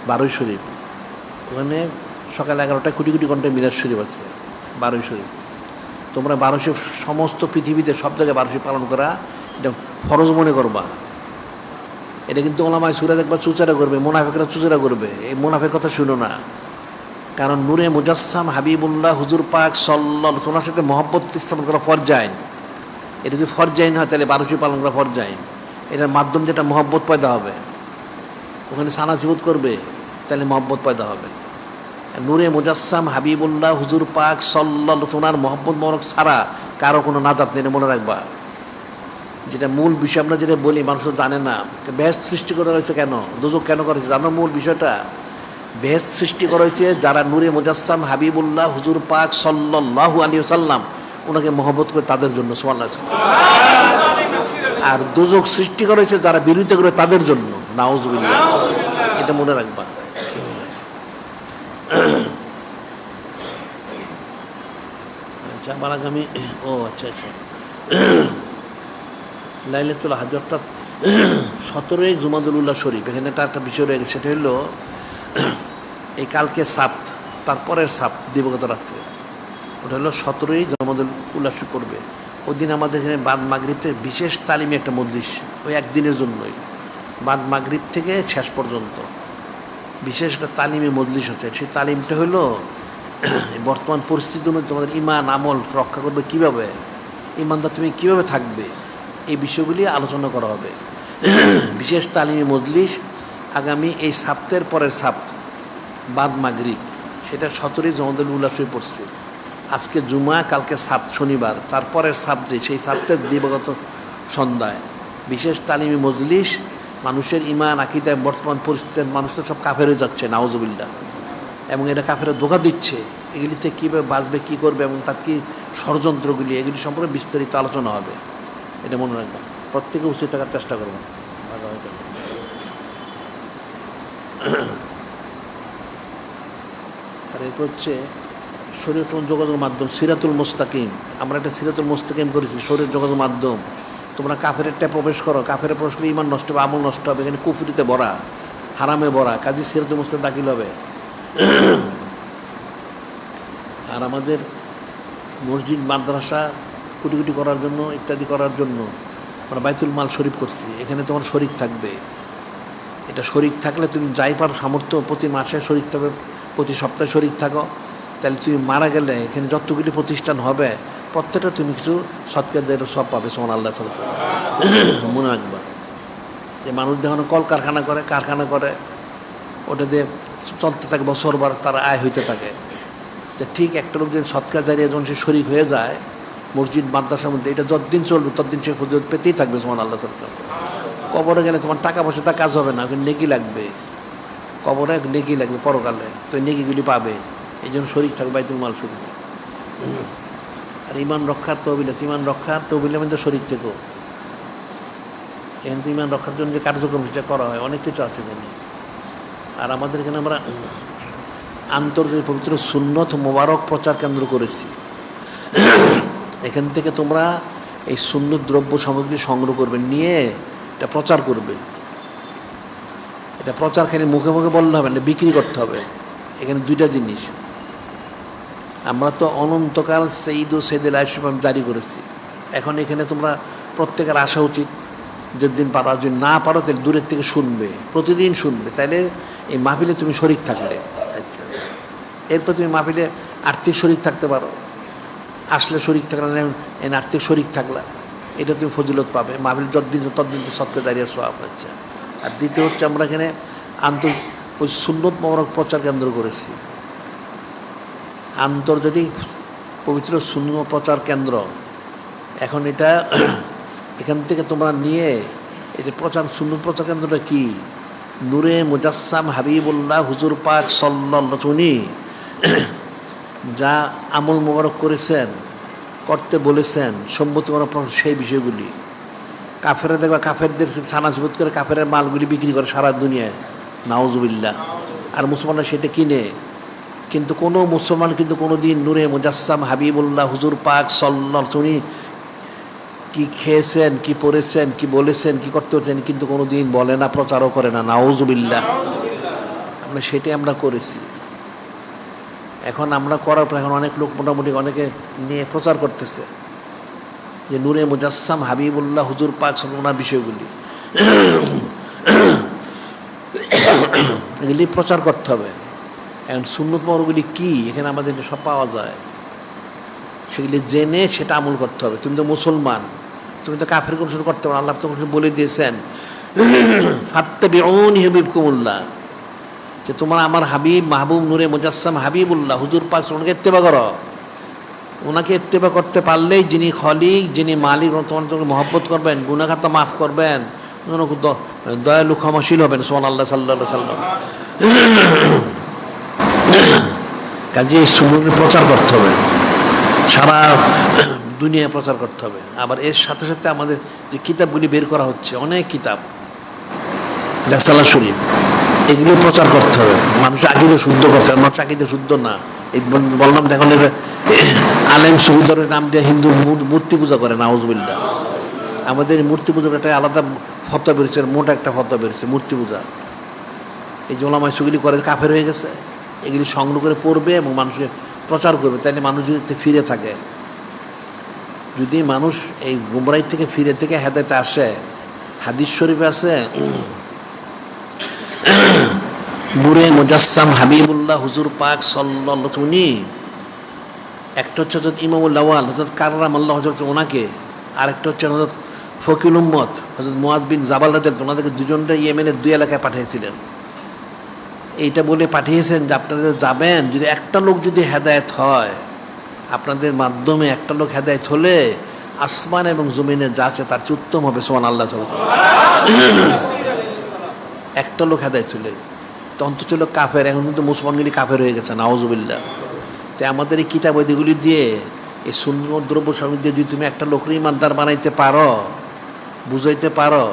A: 12ই শরীফ। ওখানে সকাল 11টায় কোটি কোটি ঘন্টায় মিলাদ শরীফ আছে, 12ই শরীফ। তোমরা 12 শরীফ সমস্ত পৃথিবীতে সব জায়গায় 12 শরীফ পালন করা এটা ফরজ মনে করবা। এটা কিন্তু ওলামায়ে সূরা দেখবা চুচারা করবে, মুনাফিকরা চুচারা করবে। এই মুনাফিকের কথা শুনো না। কারণ নূরে মুজাসসাম হাবিবুল্লাহ হুজুর পাক সাল্লাল্লাহু তোমার সাথে মহব্বত স্থাপন করা ফরজাইন। এটা যদি ফরজাইন হয় তাহলে 12 শরীফ পালন করা ফরজাইন। এটার মাধ্যম যেটা মহব্বত পয়দা হবে, ওখানে সানাসিবত করবে, তাহলে মহব্বত পয়দা হবে। নূরে মুজাসসাম হাবিবুল্লাহ হুজুর পাক সাল্লাল্লাহু তোমার মহব্বত মরক ছাড়া কারো কোনো নাজাত নেই, মনে রাখবা। যেটা মূল বিষয় আমরা যেটা বলি মানুষ জানে না। বেহেশত সৃষ্টি করা হয়েছে কেন, দোজখ কেন করা হয়েছে জানো? মূল বিষয়টা বেহেশত সৃষ্টি করা হয়েছে যারা নূরে মুজাসসাম হাবিবুল্লাহ হুজুর পাক সাল্লাল্লাহু আলাইহি ওয়াসাল্লাম ওনাকে মহব্বত করে তাদের জন্য, সুবহানাল্লাহ। আর দোজখ সৃষ্টি করা হয়েছে যারা বিরোধিতা করে তাদের জন্য, নাউজুবিল্লাহ। এটা মনে রাখবা। আচ্ছা, আমার আগামী আচ্ছা লাইলাতুল হাজ অর্থাৎ 17ই জুমাদুল উল্লাহ শরীফ। এখানে একটা বিষয় রয়ে গেছে, সেটা হলো এই কালকে সাপ্ত, তারপরের সাপ্ত দিবগত রাত্রে, ওটা হলো 17ই জুমাদুল উল্লাহ শরীফ পড়বে। ওই দিন আমাদের এখানে বাদ মাগরিব থেকে বিশেষ তালিমি একটা মজলিস, ওই একদিনের জন্যই বাদ মাগরিব থেকে শেষ পর্যন্ত বিশেষ একটা তালিমি মজলিস আছে। সেই তালিমটা হলো বর্তমান পরিস্থিতি অনুযায়ী তোমাদের ইমান আমল রক্ষা করবে কীভাবে, ইমানদার তুমি কীভাবে থাকবে, এই বিষয়গুলি আলোচনা করা হবে। বিশেষ তালিমি মজলিস আগামী এই সাপ্তের পরের সাপ্ত বাদ মাগরিব, সেটা 17ই জুমাদুল উল্লাহ শরীফ পড়ছে। আজকে জুমা, কালকে সাপ্ত শনিবার, তারপরের সাপ্ত সেই সাপ্তের দিবগত সন্ধ্যায় বিশেষ তালিমি মজলিস। মানুষের ইমান আকীদায় বর্তমান পরিস্থিতির মানুষ তো সব কাফের হয়ে যাচ্ছে, নাউজুবিল্লাহ, এবং এটা কাফেরা ধোঁকা দিচ্ছে। এগুলিতে কীভাবে বাঁচবে, কী করবে এবং তার কী ষড়যন্ত্রগুলি, এগুলি সম্পর্কে বিস্তারিত আলোচনা হবে। এটা মনে রাখবা, প্রত্যেকে উচিত থাকার চেষ্টা করবো। আর এটা হচ্ছে শরীয়তুল যোগাযোগ মাধ্যম সিরাতুল মুস্তাকিম। আমরা একটা সিরাতুল মুস্তাকিম করেছি, শরীর যোগাযোগ মাধ্যম। তোমরা কাফেরটা প্রবেশ করো, কাফের প্রবেশ করলে ইমান নষ্ট হবে, আমল নষ্ট হবে, এখানে কুফরিতে ভরা, হারামে ভরা, কাজী সিরাতুল মুস্তাকিম দাখিল হবে। আর আমাদের মসজিদ মাদ্রাসা কোটি কোটি করার জন্য, ইত্যাদি করার জন্য আমরা বাইতুল মাল শরীফ করছি। এখানে তোমার শরিক থাকবে। এটা শরিক থাকলে তুমি যাই পারো সামর্থ্য, প্রতি মাসে শরিক থাকবে, প্রতি সপ্তাহে শরিক থাকো। তাহলে তুমি মারা গেলে এখানে যতগুলি প্রতিষ্ঠান হবে প্রত্যেকটা তুমি কিছু সৎকারদের সব পাবে, সুবহানাল্লাহ। মনে রাখবা যে মানুষ যখন কলকারখানা করে, কারখানা করে, ওটা দিয়ে চলতে থাকে বছরবার, তার আয় হইতে থাকে। তো ঠিক একটা লোক যদি সৎকার জারিয়া যখন সে শরিক হয়ে যায় মসজিদ মাদ্রাসার মধ্যে, এটা যতদিন চলবে ততদিন সে ফজিলত পেতেই থাকবে, সুবহানাল্লাহ। কবরে গেলে তোমার টাকা পয়সা তার কাজ হবে না, ওখানে নেকি লাগবে, কবরে নেকি লাগবে পরকালে, তো নেকিগুলি পাবে। এই জন্য শরিক থাকবে বাইতুল মাল শরীফে। আর ইমান রক্ষার তহবিল আছে, ইমান রক্ষার তহবিলের মধ্যে শরিক থেকো। এখানে তো ইমান রক্ষার জন্য যে কার্যক্রম সেটা করা হয়, অনেক কিছু আছে এখানে। আর আমাদের এখানে আমরা আন্তর্জাতিক পবিত্র সুন্নত মোবারক প্রচার কেন্দ্র করেছি। এখান থেকে তোমরা এই সুন্নত দ্রব্য সামগ্রী সংগ্রহ করবে, নিয়ে এটা প্রচার করবে। এটা প্রচার খালি মুখে মুখে বললে হবে না, বিক্রি করতে হবে। এখানে দুইটা জিনিস, আমরা তো অনন্তকাল সঈদ ও সৈয়দুল আইয়ুব আমি জারি করেছি। এখন এখানে তোমরা প্রত্যেকের আসা উচিত, যেদিন পারো, যদি না পারো তাহলে দূরের থেকে শুনবে, প্রতিদিন শুনবে। তাইলে এই মাহফিলে তুমি শরিক থাকলে, এরপর তুমি মাহফিলে আর্থিক শরিক থাকতে পারো, আসলে শরিক থাকলে এই আর্থিক শরিক থাকলা, এটা তুমি ফজিলত পাবে। মাহফিল যতদিন ততদিন সৎকে দাঁড়িয়ে সওয়াব পাচ্ছে। আর দ্বিতীয় হচ্ছে আমরা এখানে ওই সুন্নত মোবারক প্রচার কেন্দ্র করেছি, আন্তর্জাতিক পবিত্র সুন্নত প্রচার কেন্দ্র। এখন এটা এখান থেকে তোমরা নিয়ে এটা প্রচার, সুন্নত প্রচার কেন্দ্রটা কি, নূরে মুজাসসাম হাবিবুল্লাহ হুজুর পাক সাল্লাল্লাহু আলাইহি যা আমল মোবারক করেছেন, করতে বলেছেন, সম্মতি করার পর সেই বিষয়গুলি। কাফেরা দেখবা কাফেরদের ছানাছবুত করে কাফেরের মালগুলি বিক্রি করে সারা দুনিয়ায়, নাউজুবিল্লাহ। আর মুসলমানরা সেটা কিনে। কিন্তু কোনো মুসলমান কিন্তু কোনো দিন নূরে মুজাসসাম হাবিবুল্লাহ হুজুর পাক সাল্লাল্লাহু আলাইহি কি খেয়েছেন, কি পড়েছেন, কি বলেছেন, কি করতে হচ্ছেন, কিন্তু কোনো দিন বলে না, প্রচারও করে না, নাউজুবিল্লাহ। আমরা সেটাই আমরা করেছি। এখন আমরা করার পর এখন অনেক লোক মোটামুটি অনেকে নিয়ে প্রচার করতেছে যে নূরে মুজাসসাম হাবিবুল্লাহ হুজুর পাক ওনার বিষয়গুলি এগুলি প্রচার করতে হবে। এখন সুন্নত মোবারকগুলি কী, এখানে আমাদের সব পাওয়া যায়, সেগুলি জেনে সেটা আমল করতে হবে। তুমি তো মুসলমান, তুমি তো কাফের কোনো শুরু করতে পারো, আল্লাহ তো বলে দিয়েছেন ফাত্তাবিউনি ইউহিব্বুকুমুল্লাহ, যে তোমার আমার হাবিব মাহবুব নূরে মুজাসসাম হাবিবুল্লাহ হুজুর পাক ওনাকে ইত্তেবা করো। ওনাকে ইত্তেবা করতে পারলেই যিনি খলিক, যিনি মালিক, তোমাকে মহব্বত করবেন, গুনাহগার মাফ করবেন, দয়ালু ক্ষমাশীল হবেন, সুবহানাল্লাহ সাল্লাল্লাহু আলাইহি ওয়াসাল্লাম। কাজে এই সুন্নতের প্রচার করতে হবে, সারা দুনিয়ায় প্রচার করতে হবে। আবার এর সাথে সাথে আমাদের যে কিতাবগুলি বের করা হচ্ছে, অনেক কিতাব, রেসালা শরীফ, এগুলো প্রচার করতে হবে। মানুষের আকিদা শুদ্ধ করতে হবে। মানুষের আকিদা শুদ্ধ না, এই বললাম দেখুন, আলেম শহীদের নাম দিয়ে হিন্দু মূর্তি পূজা করে, নাউজুবিল্লাহ। আমাদের মূর্তি পূজার একটা আলাদা ফতোয়া বেরোচ্ছে, মোটা একটা ফতোয়া বেরোচ্ছে মূর্তি পূজা। এই যে ওলামায়ে সুগুলি করে কাফের হয়ে গেছে, এগুলি সংগ্রহ করে পড়বে এবং মানুষকে প্রচার করবে, তাইলে মানুষ যদি ফিরে থাকে, যদি মানুষ এই গুমরাই থেকে ফিরে থেকে হেদায়েতে আসে। হাদিস শরীফে আছে, নূরে মুজাসসাম হাবিবুল্লাহ হুজুর পাক সাল্লাল্লাহু উনি একটা হচ্ছে হযরত ইমামুল আওয়াল হযরত কাররামাল্লাহ হযরত ওনাকে, আরেকটা হচ্ছে হযরত ফকিউল উম্মত হযরত মুআজ বিন জাবাল রাদিয়াল্লাহু আনহু, ওনাদেরকে দুজনটা ইয়েমেনের দুই এলাকায় পাঠিয়েছিলেন। এইটা বলে পাঠিয়েছেন যে আপনারা যাবেন, যদি একটা লোক যদি হেদায়েত হয়, আপনাদের মাধ্যমে একটা লোক হেদায়েত হলে আসমান এবং জমিনে যা আছে তার চেয়ে উত্তম হবে। সুবহানাল্লাহ। একটা লোক হেদায়েত হলে, তখন তো ছিল কাফের, এখন কিন্তু মুসলমানগুলি কাফের হয়ে গেছে, নাউজুবিল্লাহ। তাই আমাদের এই কিতাব ওইগুলি দিয়ে, এই সুন্নত দ্রব্য সামগ্রী দিয়ে যদি তুমি একটা লোকের ইমানদার বানাইতে পারো, বুঝাইতে পারো,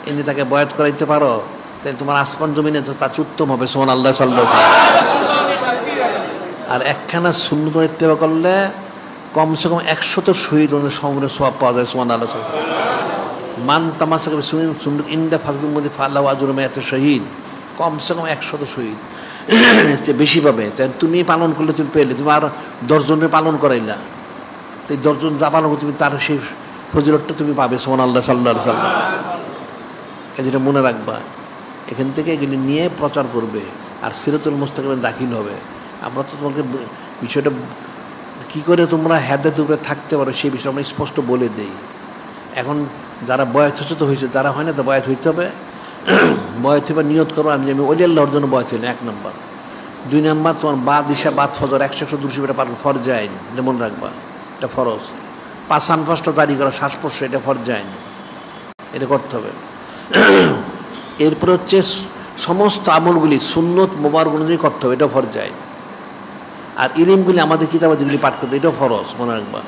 A: এনে তাকে বয়াত করাইতে পারো, তাহলে তোমার আসমান জমিনে তার চেয়ে উত্তম হবে। সুবহানাল্লাহ সাল্লাল্লাহু আলাইহি ওয়াসাল্লাম। আর একখানা সুন্নত ইত্তেবা করলে কমসে কম 100 শহীদ সমরের সওয়াব পাওয়া যায়। সুবহানাল্লাহ সাল্লাল্লাহু আলাইহি ওয়াসাল্লাম। মান তামাসাকা বিসুন্নাতি ইনদা ফাজলুল মদি ফালাহু আজরু মিআতি শহীদ, কমসে কম 100 শহীদ বেশি পাবে। তাই তুমি পালন করলে তুমি পেলে, তুমি আর 10 জনের পালন করাইলা, তো 10 জন যা পালন করবে তুমি তার সেই ফজিলতটা তুমি পাবে। সুবহানাল্লাহ সাল্লাল্লাহু আলাইহি ওয়াসাল্লাম। যেটা মনে রাখবা, এখান থেকে এগুলি নিয়ে প্রচার করবে আর সিরাতুল মুস্তাকিমে দাখিল হবে। আমরা তো তোমাকে বিষয়টা কী করে তোমরা হেদায়েতের উপরে থাকতে পারো সেই বিষয়ে আমরা স্পষ্ট বলে দেই। এখন যারা বয়াত হচ্ছে তো হয়েছে, যারা হয় না তো বয়াত হইতে হবে। বয়াত হইবার নিয়ত করো, আমি ওলি আল্লাহর জন্য বয়াত হইলাম, 1 নম্বর। 2 নম্বর, তোমার বাদ ইশা বাদ ফজর 100 এটা পারো, ফরজ আইন, এটা মনে রাখবা, এটা ফরজ। 5 আনফাসটা জারি করা, শ্বাসপ্রশ্বাস, এটা ফরজ আইন, এটা করতে হবে। এরপরে হচ্ছে সমস্ত আমলগুলি সুন্নত মোবারক অনুযায়ী করতে হবে, এটা ফরজ আইন। আর ইলমগুলি আমাদের কিতাবে যেগুলি পাঠ করতে, এটাও ফরজ, মনে রাখবা।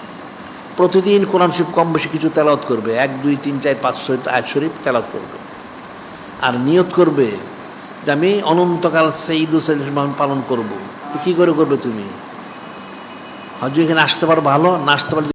A: প্রতিদিন কোরআন শরীফ কম বেশি কিছু তেলাওয়াত করবে, 1 2 3 4 5 6 আয়াত শরীফ তেলাওয়াত করবে। আর নিয়ত করবে যে আমি অনন্তকাল সঈদুল সালিম পালন করব। তো কী করে করবে তুমি? হয়তো এখানে আসতে পারো ভালো, না আসতে পারলে